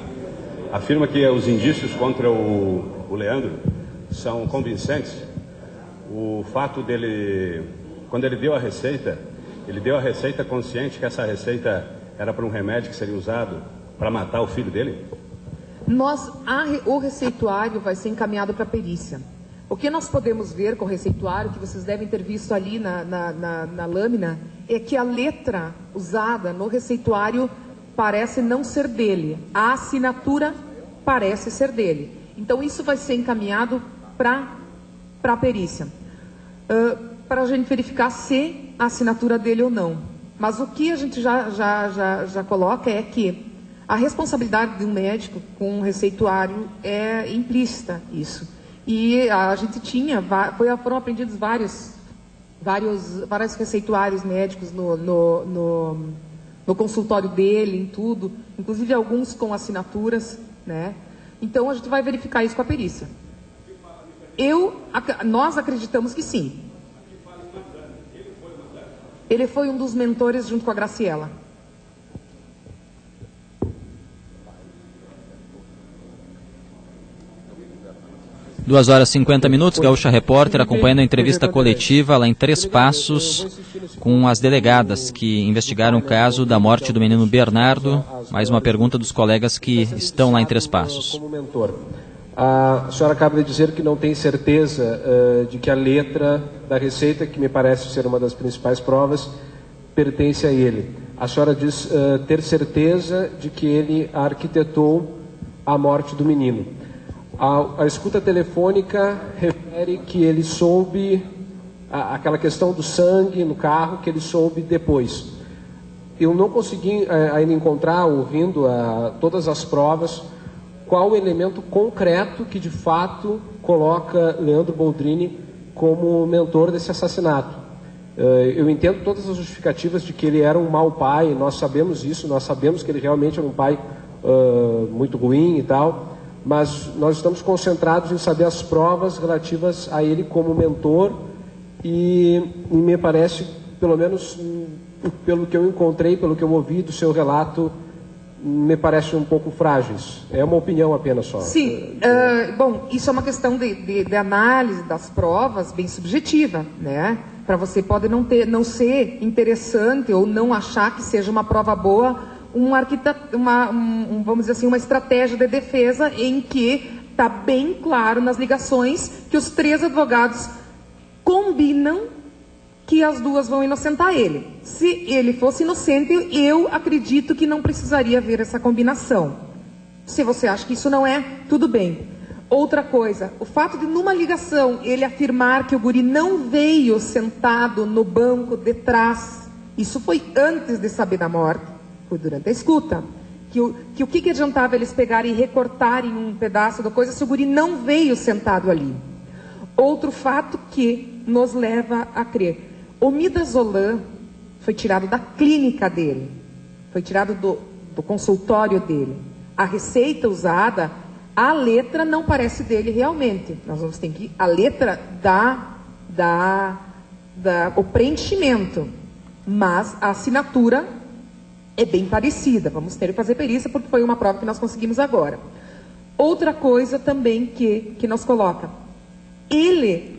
afirma que os indícios contra o Leandro são convincentes? O fato dele, quando ele deu a receita consciente que essa receita era para um remédio que seria usado para matar o filho dele? O receituário vai ser encaminhado para a perícia. O que nós podemos ver com o receituário, que vocês devem ter visto ali na lâmina, é que a letra usada no receituário parece não ser dele. A assinatura parece ser dele. Então isso vai ser encaminhado para a perícia, para a gente verificar se a assinatura dele ou não. Mas o que a gente já coloca é que a responsabilidade de um médico com um receituário é implícita, isso. E a gente foram apreendidos vários receituários médicos no consultório dele, em tudo, inclusive alguns com assinaturas, né? Então a gente vai verificar isso com a perícia. Nós acreditamos que sim. Ele foi um dos mentores junto com a Graciela. 2h50, Gaúcha Repórter, acompanhando a entrevista coletiva lá em Três Passos com as delegadas que investigaram o caso da morte do menino Bernardo. Mais uma pergunta dos colegas que estão lá em Três Passos. Como mentor, a senhora acaba de dizer que não tem certeza de que a letra da receita, que me parece ser uma das principais provas, pertence a ele. A senhora diz ter certeza de que ele arquitetou a morte do menino. A escuta telefônica refere que ele soube, aquela questão do sangue no carro, que ele soube depois. Eu não consegui ainda encontrar, ouvindo todas as provas, qual o elemento concreto que de fato coloca Leandro Boldrini como mentor desse assassinato. Eu entendo todas as justificativas de que ele era um mau pai, nós sabemos isso, nós sabemos que ele realmente era um pai muito ruim e tal, mas nós estamos concentrados em saber as provas relativas a ele como mentor e me parece, pelo menos pelo que eu encontrei, pelo que eu ouvi do seu relato, me parece um pouco frágeis. É uma opinião apenas só. Sim, bom, isso é uma questão de análise das provas bem subjetiva, né? Para você pode não ser interessante ou não achar que seja uma prova boa, vamos dizer assim, uma estratégia de defesa em que está bem claro nas ligações que os três advogados combinam que as duas vão inocentar ele. Se ele fosse inocente, eu acredito que não precisaria haver essa combinação. Se você acha que isso não é, tudo bem. Outra coisa, o fato de numa ligação ele afirmar que o guri não veio sentado no banco de trás, isso foi antes de saber da morte, foi durante a escuta. O que adiantava eles pegarem e recortarem um pedaço da coisa se o guri não veio sentado ali? Outro fato que nos leva a crer. O midazolam foi tirado da clínica dele, foi tirado do consultório dele. A receita usada, a letra não parece dele realmente. Nós vamos ter que... A letra o preenchimento, mas a assinatura é bem parecida. Vamos ter que fazer perícia porque foi uma prova que nós conseguimos agora. Outra coisa também que nos coloca. Ele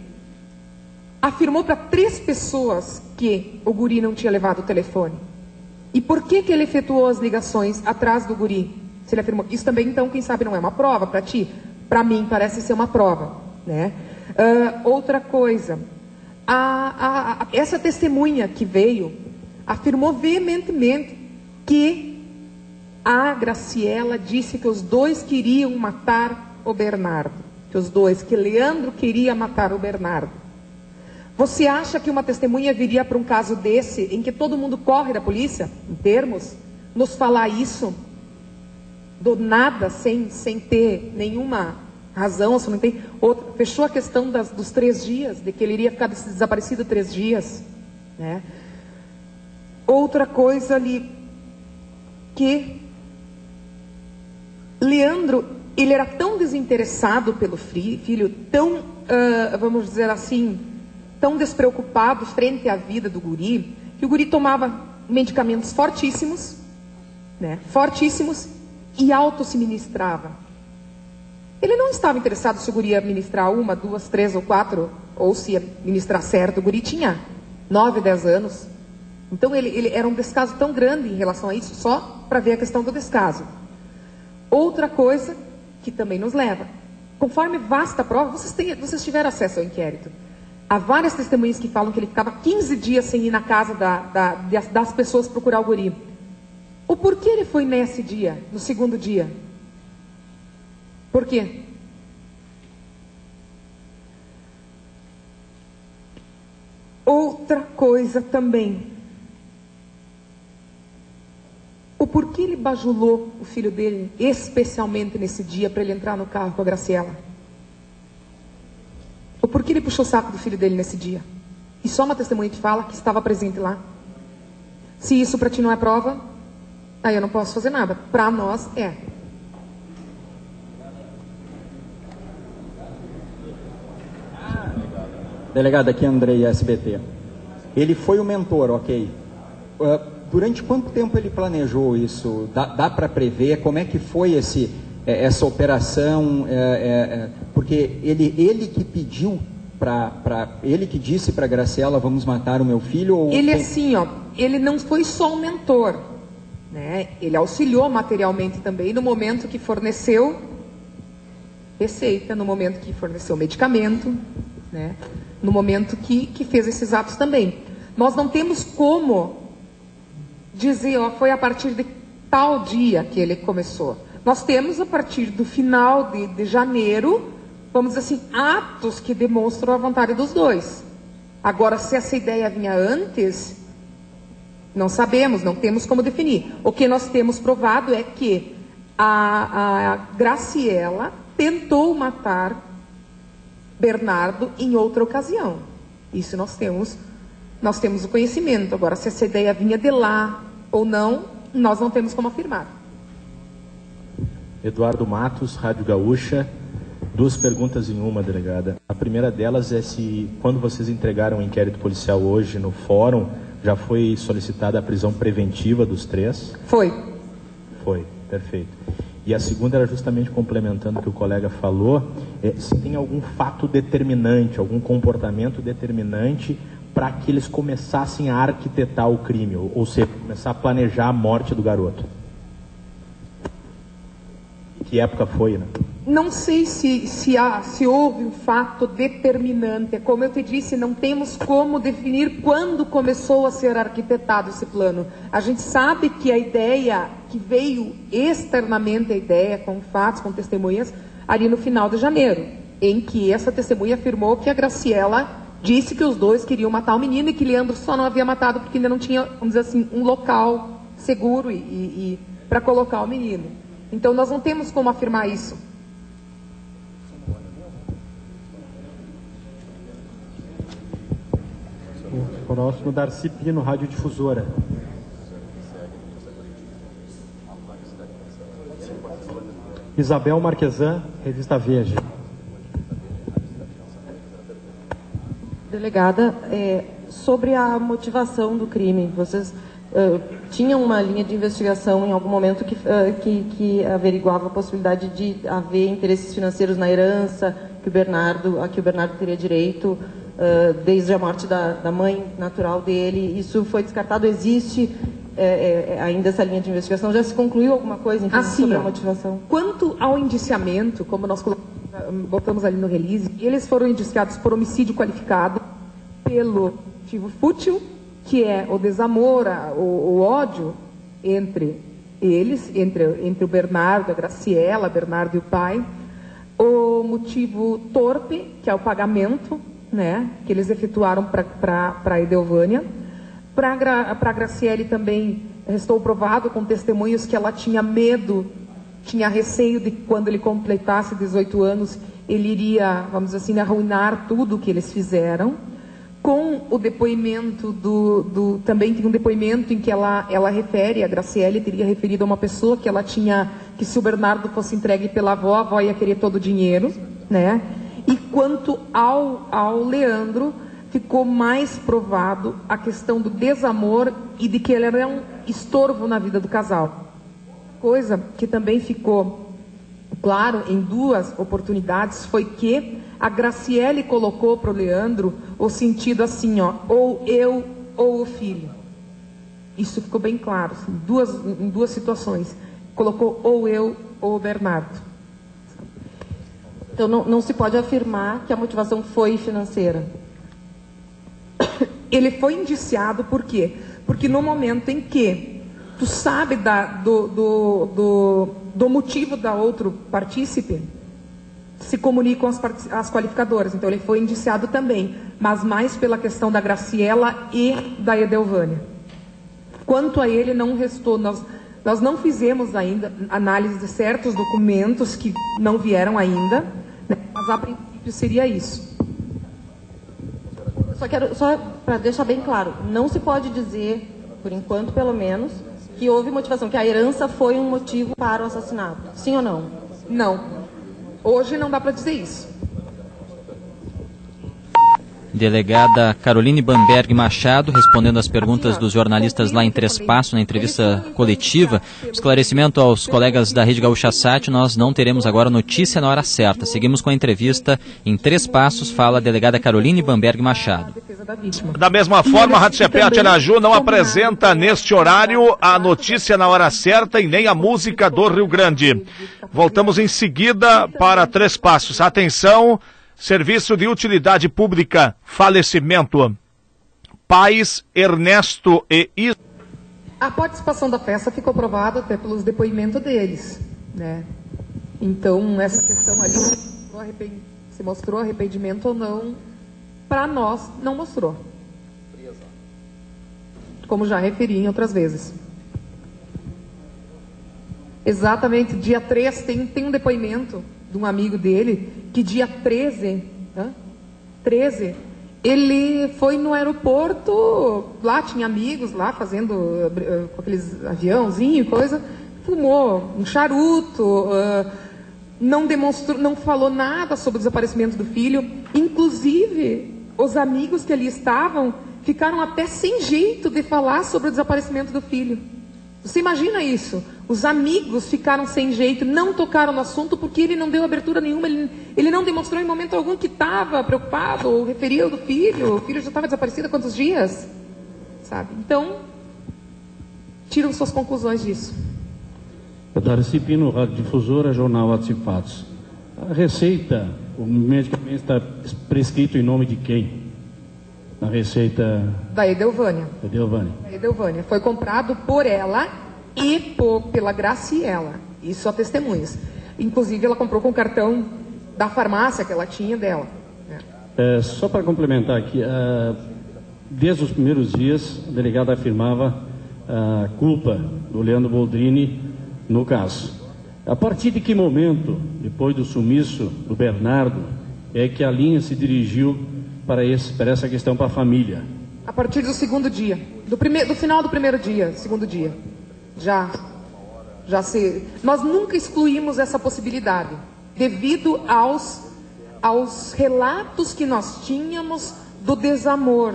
afirmou para 3 pessoas que o guri não tinha levado o telefone. E por que ele efetuou as ligações atrás do guri? Se ele afirmou isso também, então, quem sabe não é uma prova para ti? Para mim parece ser uma prova, né? Outra coisa, essa testemunha que veio afirmou veementemente que a Graciela disse que os dois queriam matar o Bernardo, que Leandro queria matar o Bernardo. Você acha que uma testemunha viria para um caso desse, em que todo mundo corre da polícia, em termos, nos falar isso, do nada, sem ter nenhuma razão, se não tem outra, fechou a questão dos 3 dias, de que ele iria ficar desaparecido 3 dias, né? Outra coisa ali, que Leandro, ele era tão desinteressado pelo filho, tão, vamos dizer assim, tão despreocupado frente à vida do guri, que o guri tomava medicamentos fortíssimos, né? Fortíssimos, e auto-se-ministrava. Ele não estava interessado se o guri ia ministrar 1, 2, 3 ou 4, ou se ia ministrar certo. O guri tinha 9, 10 anos. Então ele era um descaso tão grande em relação a isso, só para ver a questão do descaso. Outra coisa que também nos leva, conforme vasta prova, vocês tiveram acesso ao inquérito. Há várias testemunhas que falam que ele ficava 15 dias sem ir na casa das pessoas procurar o guri. O porquê ele foi nesse dia, no segundo dia? Por quê? Outra coisa também. O porquê ele bajulou o filho dele, especialmente nesse dia, para ele entrar no carro com a Graciela? O porquê ele puxou o saco do filho dele nesse dia? E só uma testemunha que fala que estava presente lá. Se isso para ti não é prova, aí eu não posso fazer nada. Para nós é. Delegado, aqui Andrei, SBT. Ele foi o mentor, ok. Durante quanto tempo ele planejou isso? Dá para prever como é que foi essa operação? Porque ele que pediu ele que disse para Graciela, vamos matar o meu filho? Ou ele assim, ele não foi só um mentor, né? Ele auxiliou materialmente também no momento que forneceu receita, no momento que forneceu medicamento, né? No momento que fez esses atos também. Nós não temos como dizer, foi a partir de tal dia que ele começou. Nós temos a partir do final de janeiro, vamos dizer assim, atos que demonstram a vontade dos dois. Agora, se essa ideia vinha antes, não sabemos, não temos como definir. O que nós temos provado é que a Graciela tentou matar Bernardo em outra ocasião. Isso nós temos o conhecimento. Agora, se essa ideia vinha de lá ou não, nós não temos como afirmar. Eduardo Matos, Rádio Gaúcha. 2 perguntas em uma, delegada. A primeira delas é se, quando vocês entregaram o inquérito policial hoje no fórum, já foi solicitada a prisão preventiva dos 3? Foi. Foi, perfeito. E a segunda era justamente complementando o que o colega falou, se tem algum fato determinante, algum comportamento determinante para que eles começassem a arquitetar o crime, ou seja, começar a planejar a morte do garoto. Que época foi, né? Não sei se houve um fato determinante. Como eu te disse, não temos como definir quando começou a ser arquitetado esse plano. A gente sabe que a ideia, que veio externamente a ideia, com fatos, com testemunhas, ali no final de janeiro, em que essa testemunha afirmou que a Graciela disse que os dois queriam matar o menino e que Leandro só não havia matado porque ainda não tinha, vamos dizer assim, um local seguro e para colocar o menino. Então nós não temos como afirmar isso. Próximo, Darcy Pino, Radiodifusora. Isabel Marquesan, Revista Veja. Delegada, sobre a motivação do crime, vocês tinham uma linha de investigação em algum momento que averiguava a possibilidade de haver interesses financeiros na herança a que o Bernardo teria direito desde a morte da mãe natural dele? Isso foi descartado? Existe ainda essa linha de investigação? Já se concluiu alguma coisa sobre a motivação? Quanto ao indiciamento, como nós botamos ali no release, eles foram indiciados por homicídio qualificado pelo motivo fútil, que é o desamor, o ódio entre eles, entre o Bernardo, a Graciela, Bernardo e o pai, o motivo torpe, que é o pagamento, né, que eles efetuaram para a Edelvânia. Para a Graciele também restou provado com testemunhos que ela tinha medo, tinha receio de que quando ele completasse 18 anos, ele iria, vamos dizer assim, arruinar tudo o que eles fizeram. Com o depoimento também tem um depoimento em que ela refere, a Graciele teria referido a uma pessoa que ela tinha, que se o Bernardo fosse entregue pela avó, a avó ia querer todo o dinheiro, né? E quanto ao Leandro, ficou mais provado a questão do desamor e de que ele era um estorvo na vida do casal. Coisa que também ficou claro em duas oportunidades foi que a Graciele colocou para o Leandro o sentido assim, ó, ou eu ou o filho. Isso ficou bem claro, assim, em duas situações. Colocou ou eu ou o Bernardo. Então não se pode afirmar que a motivação foi financeira. Ele foi indiciado por quê? Porque no momento em que tu sabe do motivo da outro partícipe, se comunicam as qualificadoras. Então ele foi indiciado também, mas mais pela questão da Graciela e da Edelvânia. Quanto a ele, não restou, nós não fizemos ainda análise de certos documentos que não vieram ainda, né? Mas a princípio seria isso. Só para deixar bem claro, não se pode dizer, por enquanto pelo menos, que houve motivação, que a herança foi um motivo para o assassinato. Sim ou não? Não. Hoje não dá para dizer isso. Delegada Caroline Bamberg Machado, respondendo às perguntas dos jornalistas lá em Três Passos, na entrevista coletiva. Esclarecimento aos colegas da Rede Gaúcha Sat, nós não teremos agora notícia na hora certa. Seguimos com a entrevista em Três Passos, fala a delegada Caroline Bamberg Machado. Da mesma forma, a Rádio CPE Araju não apresenta neste horário a notícia na hora certa e nem a música do Rio Grande. Voltamos em seguida para Três Passos. Atenção! Serviço de Utilidade Pública, falecimento. Pais Ernesto e A participação da festa ficou provada até pelos depoimentos deles, né? Então, essa questão ali, se mostrou arrependimento ou não, para nós, não mostrou. Como já referi em outras vezes. Exatamente, dia 3 tem um depoimento de um amigo dele, que dia 13, ele foi no aeroporto, lá tinha amigos lá fazendo, com aqueles aviãozinho e coisa, fumou um charuto, não demonstrou, não falou nada sobre o desaparecimento do filho, inclusive os amigos que ali estavam ficaram até sem jeito de falar sobre o desaparecimento do filho. Você imagina isso? Os amigos ficaram sem jeito, não tocaram no assunto porque ele não deu abertura nenhuma, ele não demonstrou em momento algum que estava preocupado ou referia do filho. O filho já estava desaparecido há quantos dias? Sabe? Então, tiram suas conclusões disso. Darcy Pino, Radiodifusora, Jornal Atos e Fatos. A receita, o medicamento está prescrito em nome de quem? Na receita... Da Edelvânia. Edelvânia. Edelvânia. Foi comprado por ela e pela Graciela. Isso há testemunhas. Inclusive, ela comprou com o cartão da farmácia que ela tinha dela. Só para complementar aqui, desde os primeiros dias, a delegada afirmava a culpa do Leandro Boldrini no caso. A partir de que momento, depois do sumiço do Bernardo, é que a linha se dirigiu para essa questão para a família? A partir do segundo dia, do final do primeiro dia, segundo dia, nós nunca excluímos essa possibilidade, devido aos relatos que nós tínhamos do desamor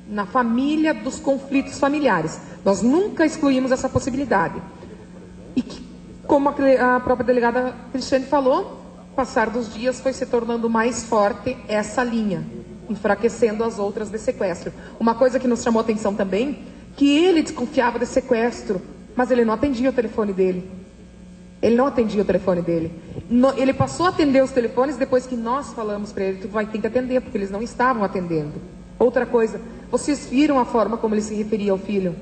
na família, dos conflitos familiares. Nós nunca excluímos essa possibilidade. E que, como a própria delegada Cristiane falou, passar dos dias foi se tornando mais forte essa linha, enfraquecendo as outras de sequestro. Uma coisa que nos chamou a atenção também, que ele desconfiava de sequestro, mas ele não atendia o telefone dele. Ele não atendia o telefone dele. Ele passou a atender os telefones depois que nós falamos para ele: tu vai ter que atender, porque eles não estavam atendendo. Outra coisa, vocês viram a forma como ele se referia ao filho?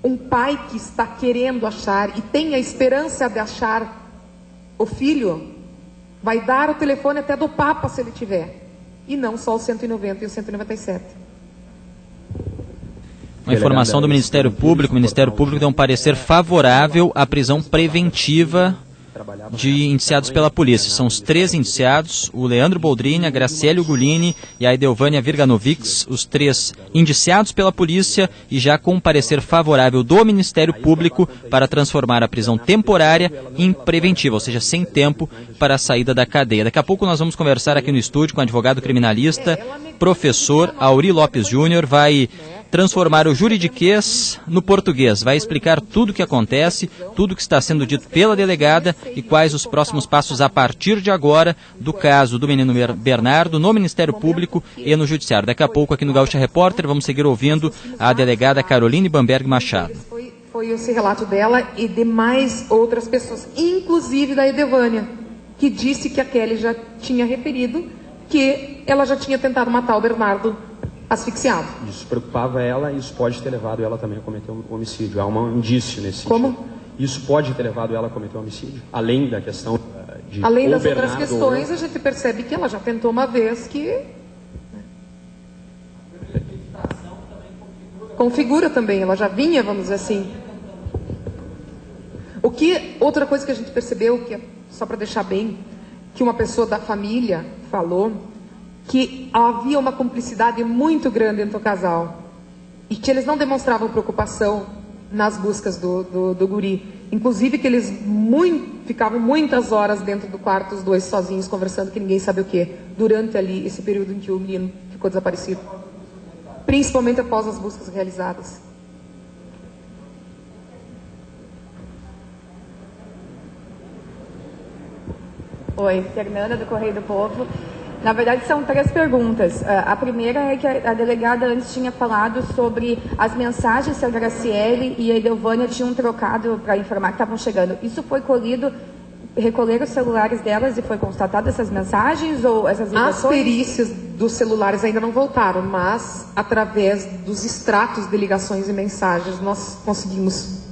Um pai que está querendo achar e tem a esperança de achar o filho, vai dar o telefone até do Papa se ele tiver, e não só o 190 e o 197. Uma informação do Ministério Público. O Ministério Público deu um parecer favorável à prisão preventiva de indiciados pela polícia. São os 3 indiciados: o Leandro Boldrini, a Graciele Ugolini e a Edelvânia Virganovics, os 3 indiciados pela polícia, e já com um parecer favorável do Ministério Público para transformar a prisão temporária em preventiva, ou seja, sem tempo para a saída da cadeia. Daqui a pouco nós vamos conversar aqui no estúdio com o advogado criminalista, professor Auri Lopes Júnior. Vai transformar o juridiquês no português, vai explicar tudo o que acontece, tudo o que está sendo dito pela delegada e quais os próximos passos a partir de agora do caso do menino Bernardo no Ministério Público e no Judiciário. Daqui a pouco aqui no Gaúcha Repórter vamos seguir ouvindo a delegada Caroline Bamberg Machado. Foi esse relato dela e de mais outras pessoas, inclusive da Edelvânia, que disse que a Kelly já tinha referido que ela já tinha tentado matar o Bernardo asfixiado. Isso preocupava ela e isso pode ter levado ela também a cometer um homicídio. Há um indício nesse sentido. Como? Isso pode ter levado ela a cometer um homicídio. Além da questão de... Além das outras questões, a gente percebe que ela já tentou uma vez que... Configura também, ela já vinha, vamos dizer assim. Outra coisa que a gente percebeu, que é, só para deixar bem, que uma pessoa da família falou, que havia uma cumplicidade muito grande entre o casal e que eles não demonstravam preocupação nas buscas do guri. Inclusive que eles ficavam muitas horas dentro do quarto, os dois sozinhos, conversando que ninguém sabe o que, durante ali esse período em que o menino ficou desaparecido. Principalmente após as buscas realizadas. Oi, Fernanda do Correio do Povo. Na verdade, são 3 perguntas. A primeira é que a delegada antes tinha falado sobre as mensagens que a Graciele e a Edelvânia tinham trocado para informar que estavam chegando. Isso foi colhido, recolheram os celulares delas e foi constatado essas mensagens ou essas ligações? As perícias dos celulares ainda não voltaram, mas através dos extratos de ligações e mensagens nós conseguimos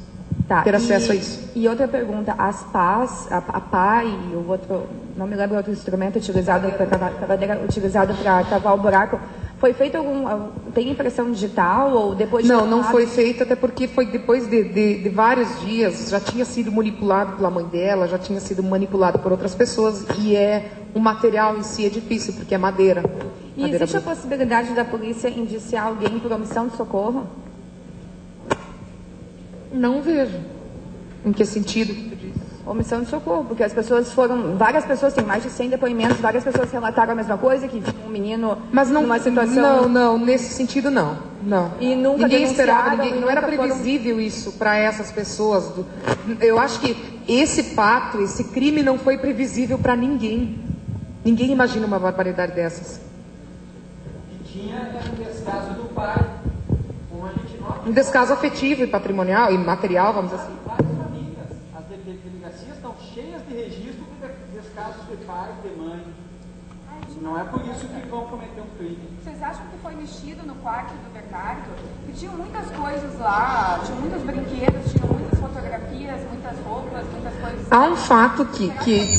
ter acesso a isso. E outra pergunta, as pás, a pá e o outro, não me lembro o outro instrumento utilizado para cavar o buraco, foi feito tem impressão digital ou depois de... Não foi feito, até porque foi depois de vários dias, já tinha sido manipulado pela mãe dela, já tinha sido manipulado por outras pessoas e o material em si é difícil, porque é madeira. E existe a possibilidade da polícia indiciar alguém por omissão de socorro? Não vejo. Em que sentido que tu diz? Omissão de socorro, porque várias pessoas, tem mais de 100 depoimentos, várias pessoas relataram a mesma coisa, que um menino numa situação... Não, nesse sentido não. E nunca ninguém esperava, não era previsível isso para essas pessoas. Eu acho que esse fato, esse crime não foi previsível para ninguém. Ninguém imagina uma barbaridade dessas. Tinha um descaso do pai. Um descaso afetivo e patrimonial e material, vamos dizer assim. Várias famílias, as delegacias estão cheias de registro dos casos de pai, de mãe. Não é por isso que vão cometer um crime. Vocês acham que foi mexido no quarto do Bernardo? Que tinham muitas coisas lá, tinham muitos brinquedos, tinham muitas fotografias, muitas roupas, muitas coisas. Há um fato que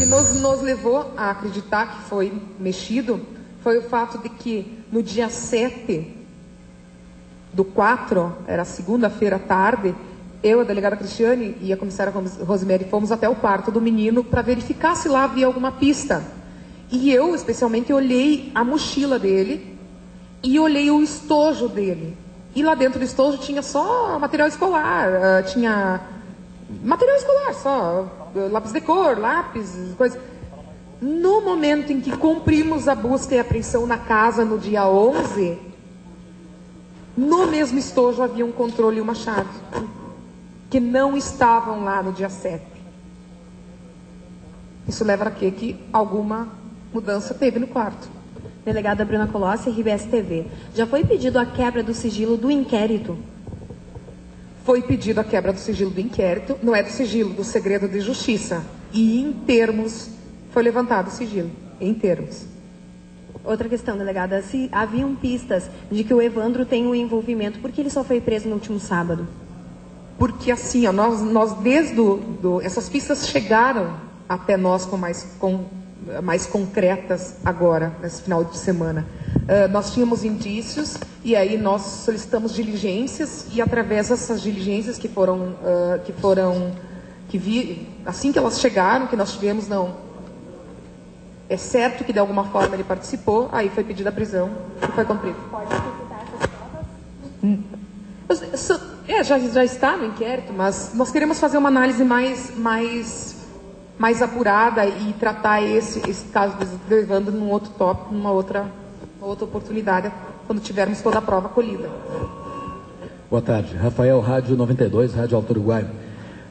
nos levou a acreditar que foi mexido, foi o fato de que no dia 7/4, era segunda-feira à tarde, eu, a delegada Cristiane e a comissária Rosemary fomos até o quarto do menino para verificar se lá havia alguma pista. E eu, especialmente, olhei a mochila dele e olhei o estojo dele. E lá dentro do estojo tinha só material escolar, tinha material escolar, só lápis de cor, lápis, coisas. No momento em que cumprimos a busca e a apreensão na casa no dia 11, no mesmo estojo havia um controle e uma chave, que não estavam lá no dia 7. Isso leva a quê? Que alguma mudança teve no quarto. Delegada Bruna Colossi, RBS TV. Já foi pedido a quebra do sigilo do inquérito? Foi pedido a quebra do sigilo do inquérito, não é do sigilo, do segredo de justiça. E em termos, foi levantado o sigilo, em termos. Outra questão, delegada, se haviam pistas de que o Evandro tem um envolvimento, por que ele só foi preso no último sábado? Porque assim, ó, nós desde essas pistas chegaram até nós com mais concretas agora, nesse final de semana. Nós tínhamos indícios e aí nós solicitamos diligências e através dessas diligências assim que elas chegaram, que nós tivemos, não, é certo que de alguma forma ele participou, aí foi pedida a prisão e foi cumprido. Pode executar essas provas? Já está no inquérito, mas nós queremos fazer uma análise mais apurada e tratar esse caso do Evandro num outro tópico, numa outra oportunidade, quando tivermos toda a prova colhida. Boa tarde. Rafael, Rádio 92, Rádio Alto Uruguai.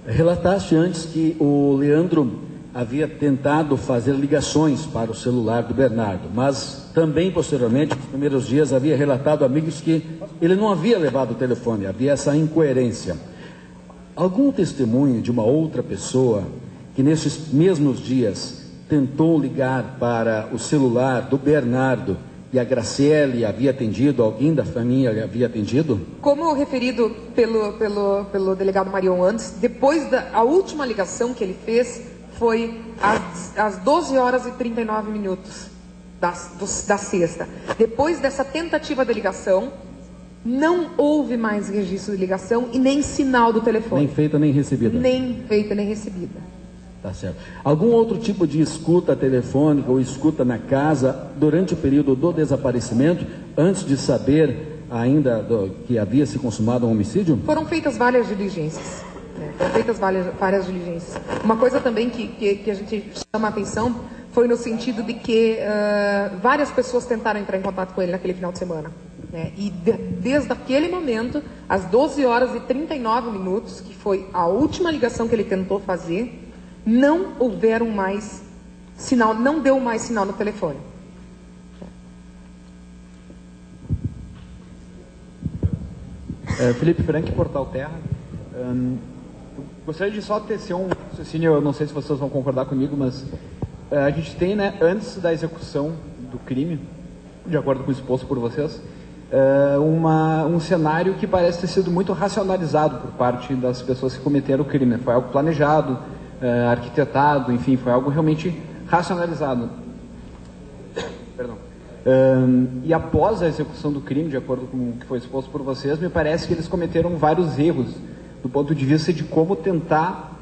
Relataste antes que o Leandro havia tentado fazer ligações para o celular do Bernardo, mas também, posteriormente, nos primeiros dias, havia relatado a amigos que ele não havia levado o telefone, havia essa incoerência. Algum testemunho de uma outra pessoa que nesses mesmos dias tentou ligar para o celular do Bernardo e a Graciele havia atendido, alguém da família havia atendido? Como referido pelo delegado Marion antes, depois a última ligação que ele fez foi às 12 horas e 39 minutos da sexta. Depois dessa tentativa de ligação, não houve mais registro de ligação e nem sinal do telefone. Nem feita nem recebida? Nem feita nem recebida. Tá certo. Algum outro tipo de escuta telefônica ou escuta na casa durante o período do desaparecimento, antes de saber ainda que havia se consumado um homicídio? Foram feitas várias diligências. Foram feitas várias diligências. Uma coisa também que a gente chama a atenção foi no sentido de que várias pessoas tentaram entrar em contato com ele naquele final de semana. E desde aquele momento, às 12 horas e 39 minutos, que foi a última ligação que ele tentou fazer, não houveram mais sinal, não deu mais sinal no telefone. Felipe Frank, Portal Terra. Gostaria de só tecer um raciocínio, eu não sei se vocês vão concordar comigo, mas a gente tem, antes da execução do crime, de acordo com o exposto por vocês, um cenário que parece ter sido muito racionalizado por parte das pessoas que cometeram o crime. Foi algo planejado, arquitetado, enfim, foi algo realmente racionalizado. Perdão. E após a execução do crime, de acordo com o que foi exposto por vocês, me parece que eles cometeram vários erros do ponto de vista de como tentar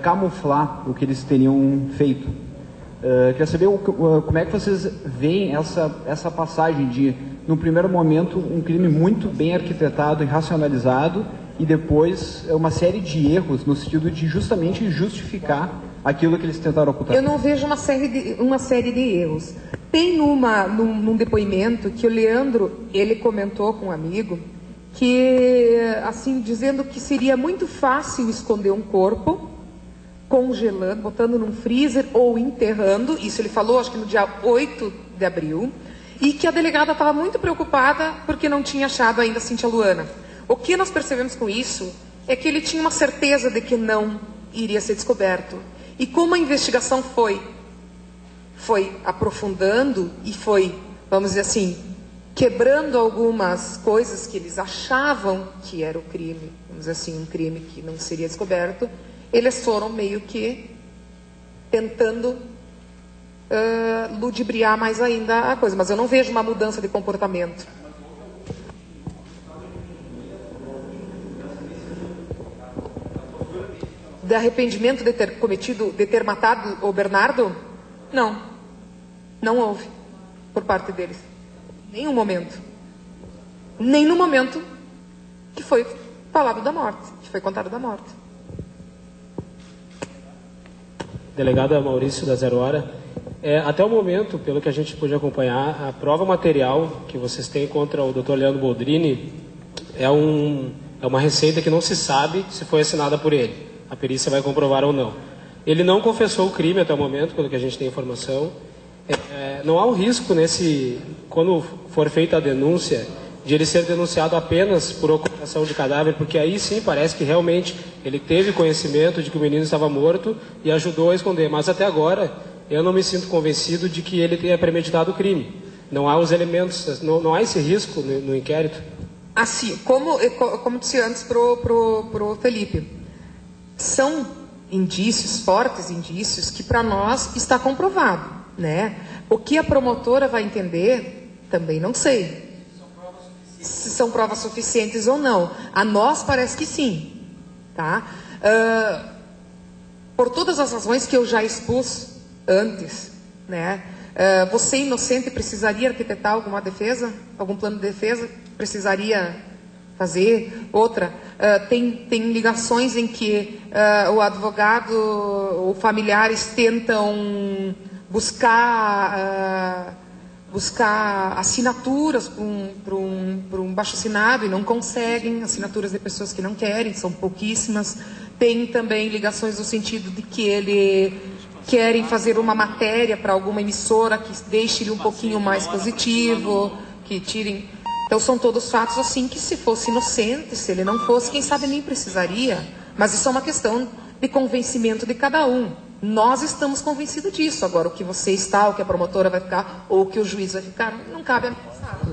camuflar o que eles teriam feito. Queria saber como é que vocês veem essa passagem de, no primeiro momento, um crime muito bem arquitetado e racionalizado, e depois uma série de erros no sentido de justamente justificar aquilo que eles tentaram ocultar. Eu não vejo uma série de erros. Tem num depoimento que o Leandro, ele comentou com um amigo, que, assim, dizendo que seria muito fácil esconder um corpo, congelando, botando num freezer ou enterrando, isso ele falou, acho que no dia 8 de abril, e que a delegada estava muito preocupada porque não tinha achado ainda a Cíntia Luana. O que nós percebemos com isso é que ele tinha uma certeza de que não iria ser descoberto. E como a investigação foi aprofundando e foi, vamos dizer assim, quebrando algumas coisas que eles achavam que era o crime, vamos dizer assim, um crime que não seria descoberto, eles foram meio que tentando ludibriar mais ainda a coisa. Mas eu não vejo uma mudança de comportamento. De arrependimento de ter matado o Bernardo? Não. Não houve por parte deles. Nenhum momento. Nem no momento que foi falado da morte, que foi contado da morte. Delegado Maurício da Zero Hora, até o momento, pelo que a gente pôde acompanhar, a prova material que vocês têm contra o Dr. Leandro Boldrini é uma receita que não se sabe se foi assinada por ele. A perícia vai comprovar ou não. Ele não confessou o crime até o momento, pelo que a gente tem informação. Não há um risco quando for feita a denúncia, de ele ser denunciado apenas por ocultação de cadáver, porque aí sim parece que realmente ele teve conhecimento de que o menino estava morto e ajudou a esconder. Mas até agora eu não me sinto convencido de que ele tenha premeditado o crime. Não há os elementos, não há esse risco no inquérito. Assim, como disse antes pro Felipe, são indícios, fortes indícios, que para nós está comprovado, né? O que a promotora vai entender, também não sei. Se são provas suficientes ou não. A nós parece que sim, tá? Por todas as razões que eu já expus antes, né? Você inocente precisaria arquitetar alguma defesa? Algum plano de defesa? Precisaria fazer? Outra, tem ligações em que o advogado ou familiares tentam buscar assinaturas para um baixo-assinado e não conseguem, assinaturas de pessoas que não querem, são pouquíssimas. Tem também ligações no sentido de que ele querem fazer uma matéria para alguma emissora que deixe ele um pouquinho mais positivo, que tirem. Então são todos fatos assim que, se fosse inocente, se ele não fosse, quem sabe nem precisaria. Mas isso é uma questão de convencimento de cada um. Nós estamos convencidos disso. Agora, o que você está, o que a promotora vai ficar, ou o que o juiz vai ficar, não cabe a mim.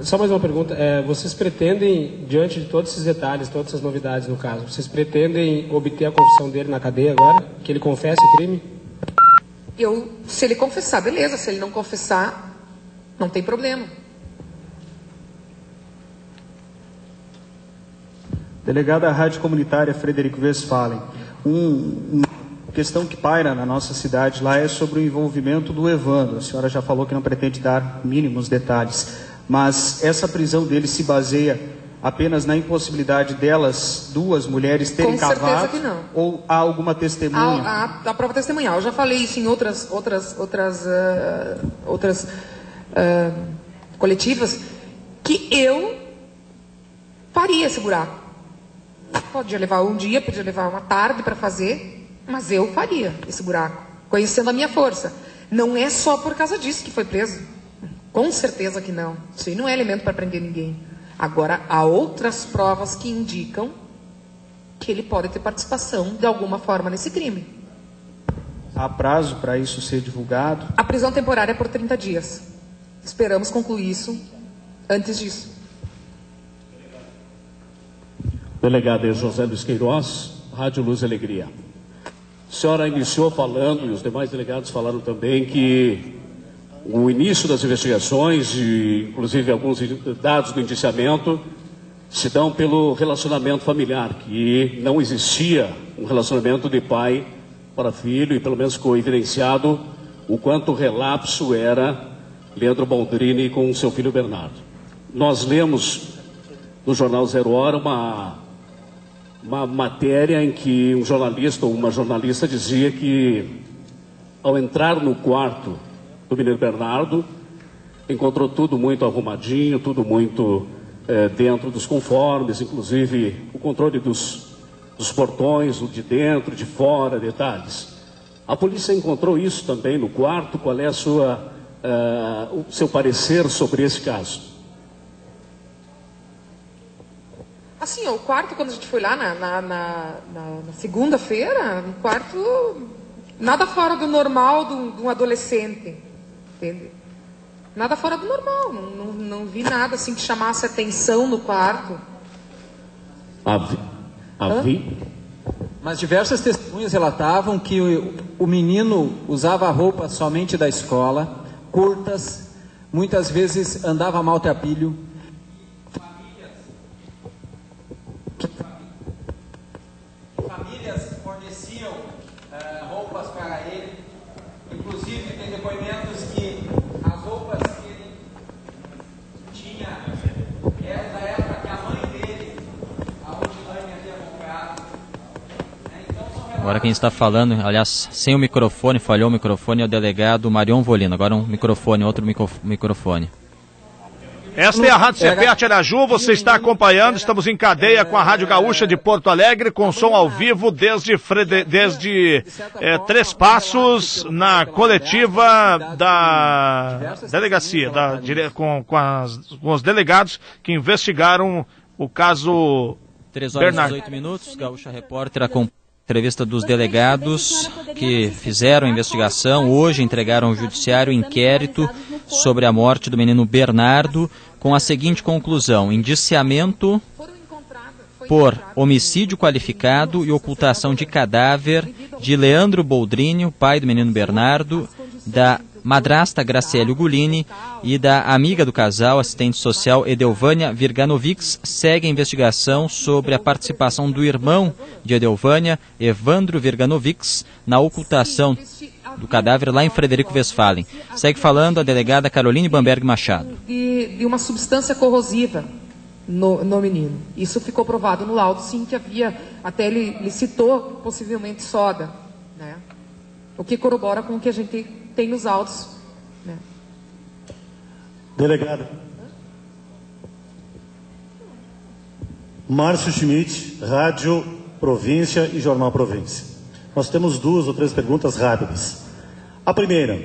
Só mais uma pergunta. Vocês pretendem, diante de todos esses detalhes, todas essas novidades no caso, vocês pretendem obter a confissão dele na cadeia agora? Que ele confesse o crime? Se ele confessar, beleza. Se ele não confessar, não tem problema. Delegada Rádio Comunitária Frederico Westphalen, uma questão que paira na nossa cidade lá é sobre o envolvimento do Evandro. A senhora já falou que não pretende dar mínimos detalhes, mas essa prisão dele se baseia apenas na impossibilidade delas, duas mulheres, terem cavado? Com certeza que não. Ou há alguma testemunha? Há prova testemunhal. Eu já falei isso em outras coletivas, que eu faria esse buraco. Podia levar um dia, podia levar uma tarde para fazer, mas eu faria esse buraco, conhecendo a minha força. Não é só por causa disso que foi preso. Com certeza que não. Isso aí não é elemento para prender ninguém. Agora, há outras provas que indicam que ele pode ter participação de alguma forma nesse crime. Há prazo para isso ser divulgado? A prisão temporária é por 30 dias. Esperamos concluir isso antes disso. Delegado José Luiz Queiroz, Rádio Luz e Alegria. A senhora iniciou falando, e os demais delegados falaram também, que o início das investigações, e inclusive alguns dados do indiciamento, se dão pelo relacionamento familiar, que não existia um relacionamento de pai para filho, e pelo menos ficou evidenciado o quanto relapso era Leandro Boldrini com o seu filho Bernardo. Nós lemos no jornal Zero Hora uma matéria em que um jornalista ou uma jornalista dizia que, ao entrar no quarto do menino Bernardo, encontrou tudo muito arrumadinho, tudo muito dentro dos conformes, inclusive o controle dos portões, o de dentro, de fora, detalhes. A polícia encontrou isso também no quarto. Qual é o seu parecer sobre esse caso? Assim, o quarto, quando a gente foi lá na segunda-feira, um quarto nada fora do normal de um adolescente, entende? Nada fora do normal, não vi nada assim que chamasse atenção no quarto. Mas diversas testemunhas relatavam que o menino usava roupas somente da escola, curtas, muitas vezes andava maltrapilho. Famílias forneciam roupas para ele, inclusive tem depoimentos que as roupas que ele tinha eram da época que a mãe dele, a Odilânia, havia comprado. Agora quem está falando, aliás, sem o microfone, falhou o microfone, é o delegado Marion Volino. Agora um microfone, outro microfone. Esta é a Rádio CEPERT Araju, você está acompanhando, estamos em cadeia com a Rádio Gaúcha de Porto Alegre, com som ao vivo desde Três Passos, na coletiva da delegacia, com os delegados que investigaram o caso 3 horas e Bernardo. 18 minutos, Gaúcha Repórter acompanha a entrevista dos delegados que fizeram a investigação, hoje entregaram ao judiciário o inquérito sobre a morte do menino Bernardo, com a seguinte conclusão: indiciamento por homicídio qualificado e ocultação de cadáver de Leandro Boldrini, o pai do menino Bernardo, da madrasta Graciele Ugolini e da amiga do casal, assistente social Edelvânia Virganovics. Segue a investigação sobre a participação do irmão de Edelvânia, Evandro Virganovics, na ocultação do cadáver lá em Frederico Westphalen. Segue falando a delegada Caroline Bamberg Machado. De uma substância corrosiva no menino. Isso ficou provado no laudo, sim, que havia, até ele citou possivelmente soda, né? O que corrobora com o que a gente tem nos autos, né? Delegada. Márcio Schmidt, Rádio Província e Jornal Província. Nós temos 2 ou 3 perguntas rápidas. A primeira,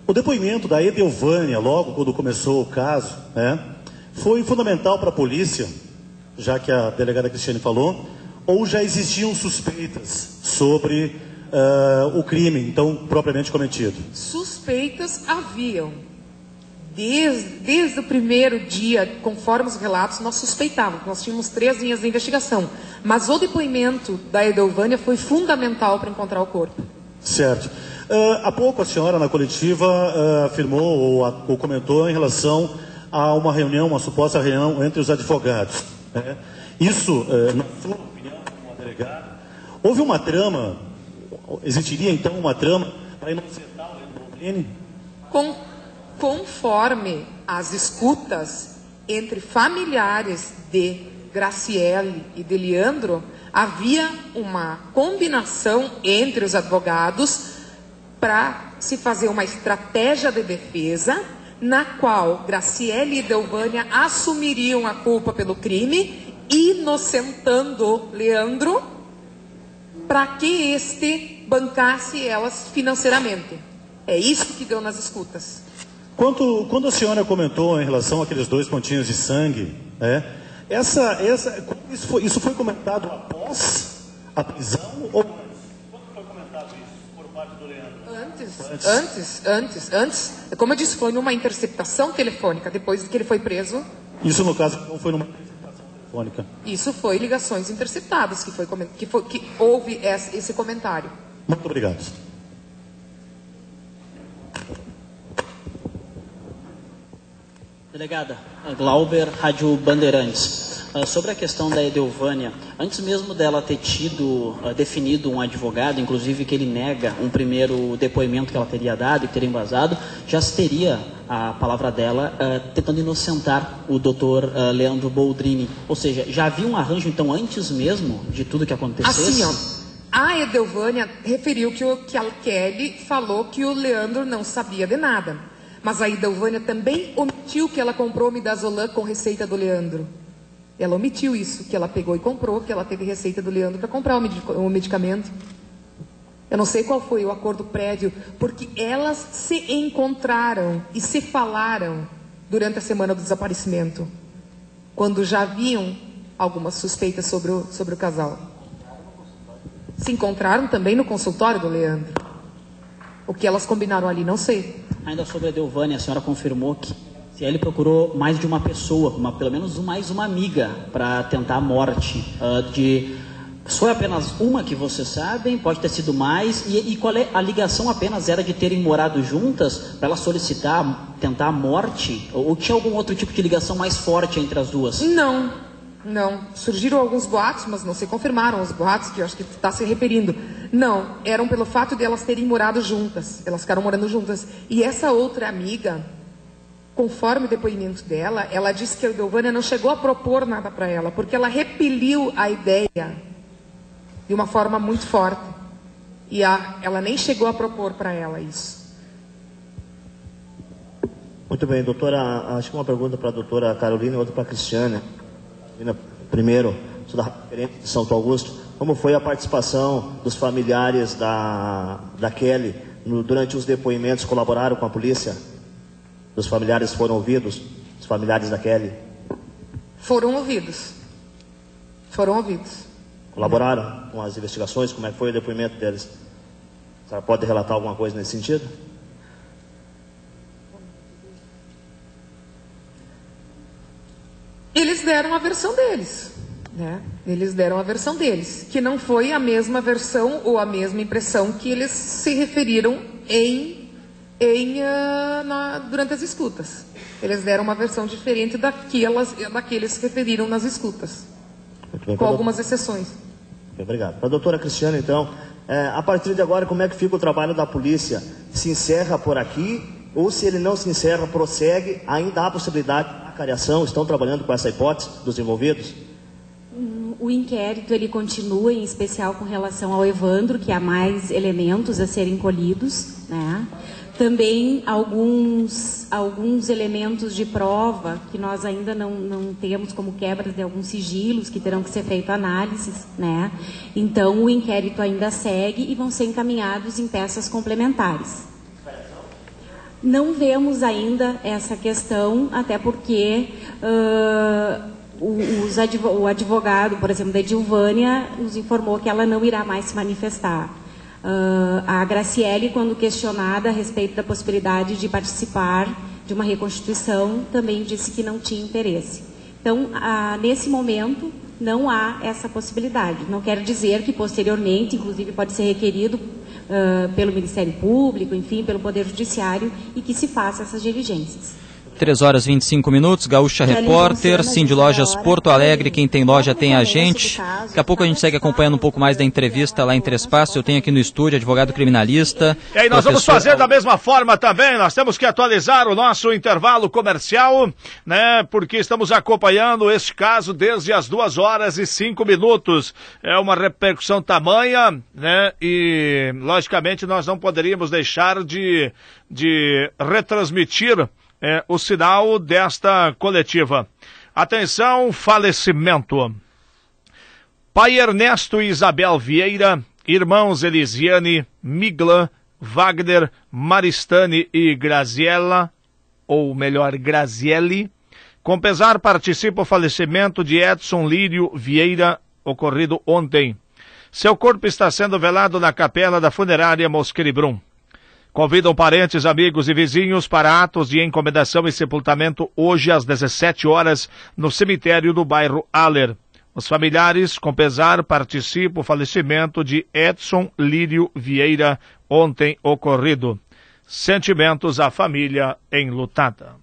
o depoimento da Edelvânia, logo quando começou o caso, né, foi fundamental para a polícia, já que a delegada Cristiane falou, ou já existiam suspeitas sobre o crime, então, propriamente cometido? Suspeitas haviam. Desde o primeiro dia, conforme os relatos, nós suspeitávamos. Nós tínhamos 3 linhas de investigação. Mas o depoimento da Edelvânia foi fundamental para encontrar o corpo. Certo. Há pouco a senhora, na coletiva, afirmou ou comentou em relação a uma reunião, uma suposta reunião entre os advogados, né? Isso, na sua opinião, como delegada, houve uma trama? Existiria então uma trama para inocentar o Leandro Boldrini? Conforme as escutas entre familiares de Graciele e de Leandro, havia uma combinação entre os advogados para se fazer uma estratégia de defesa, na qual Graciele e Edelvânia assumiriam a culpa pelo crime, inocentando Leandro, para que este bancasse elas financeiramente. É isso que deu nas escutas. Quando a senhora comentou em relação àqueles 2 pontinhos de sangue, né, isso foi comentado após a prisão ou antes? Quando foi comentado isso por parte do Leandro? Antes. Como eu disse, foi numa interceptação telefônica, depois que ele foi preso. Isso, no caso, não foi numa interceptação telefônica? Isso foi ligações interceptadas, que houve esse comentário. Muito obrigado. Delegada, Glauber, Rádio Bandeirantes. Sobre a questão da Edelvânia, antes mesmo dela ter definido um advogado, inclusive que ele nega um primeiro depoimento que ela teria dado e que teria embasado, já se teria a palavra dela tentando inocentar o doutor Leandro Boldrini. Ou seja, já havia um arranjo, então, antes mesmo de tudo que acontecesse? Assim, ó, a Edelvânia referiu que a Kelly falou que o Leandro não sabia de nada. Mas a Edelvânia também omitiu que ela comprou midazolam com receita do Leandro. Ela omitiu isso, que ela pegou e comprou, que ela teve receita do Leandro para comprar o medicamento. Eu não sei qual foi o acordo prévio, porque elas se encontraram e se falaram durante a semana do desaparecimento, quando já haviam algumas suspeitas sobre o casal. Se encontraram também no consultório do Leandro. O que elas combinaram ali, não sei. Ainda sobre a Edelvânia, a senhora confirmou que se ele procurou mais de uma pessoa, pelo menos mais uma amiga, para tentar a morte Foi apenas uma que vocês sabem? Pode ter sido mais? E qual é a ligação? Apenas era de terem morado juntas para ela solicitar, tentar a morte? Ou tinha algum outro tipo de ligação mais forte entre as duas? Não. Surgiram alguns boatos, mas não se confirmaram os boatos que eu acho que está se referindo. Não, eram pelo fato de elas terem morado juntas. Elas ficaram morando juntas. E essa outra amiga, conforme o depoimento dela, ela disse que a Edelvânia não chegou a propor nada para ela, porque ela repeliu a ideia de uma forma muito forte. E ela nem chegou a propor para ela isso. Muito bem, doutora, acho que uma pergunta para a doutora Carolina e outra para a Cristiane. Primeiro, sou da referente de Santo Augusto. Como foi a participação dos familiares da Kelly durante os depoimentos? Colaboraram com a polícia? Os familiares foram ouvidos? Os familiares da Kelly? Foram ouvidos. Colaboraram com as investigações? Como é que foi o depoimento deles? A senhora pode relatar alguma coisa nesse sentido? Eles deram a versão deles, né? Que não foi a mesma versão ou a mesma impressão que eles se referiram durante as escutas. Eles deram uma versão diferente da que eles se referiram nas escutas, com algumas exceções. Obrigado. Para a doutora Cristiane, então, a partir de agora, como é que fica o trabalho da polícia? Se encerra por aqui? Ou se ele não se encerra, prossegue? Ainda há possibilidade de acariação? Estão trabalhando com essa hipótese dos envolvidos? O inquérito ele continua, em especial com relação ao Evandro, que há mais elementos a serem colhidos, né? Também alguns elementos de prova que nós ainda não temos, como quebras de alguns sigilos que terão que ser feito análises, né? Então o inquérito ainda segue e vão ser encaminhados em peças complementares. Não vemos ainda essa questão, até porque o advogado, por exemplo, da Edelvânia, nos informou que ela não irá mais se manifestar. A Graciele, quando questionada a respeito da possibilidade de participar de uma reconstituição, também disse que não tinha interesse. Então, nesse momento, não há essa possibilidade. Não quer dizer que posteriormente, inclusive, pode ser requerido pelo Ministério Público, enfim, pelo Poder Judiciário, e que se faça essas diligências. 3h25, Gaúcha Repórter, Cindy Lojas Porto Alegre, quem tem loja tem a gente. Daqui a pouco a gente segue acompanhando um pouco mais da entrevista lá em Três Passos. Eu tenho aqui no estúdio advogado criminalista. E aí nós vamos fazer da mesma forma também, nós temos que atualizar o nosso intervalo comercial, né, porque estamos acompanhando este caso desde as 2h05. É uma repercussão tamanha, né, e logicamente nós não poderíamos deixar de retransmitir o sinal desta coletiva. Atenção, falecimento. Pai Ernesto e Isabel Vieira, irmãos Elisiane, Migla, Wagner, Maristane e Graziella, ou melhor, Graziele. Com pesar participa o falecimento de Edson Lírio Vieira, ocorrido ontem. Seu corpo está sendo velado na capela da funerária Mosqueira e Brum. Convidam parentes, amigos e vizinhos para atos de encomendação e sepultamento hoje às 17h no cemitério do bairro Aller. Os familiares, com pesar, participam do falecimento de Edson Lírio Vieira, ontem ocorrido. Sentimentos à família enlutada.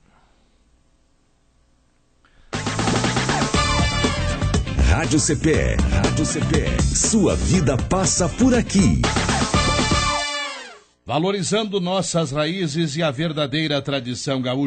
Rádio CPE. Sua vida passa por aqui. Valorizando nossas raízes e a verdadeira tradição gaúcha.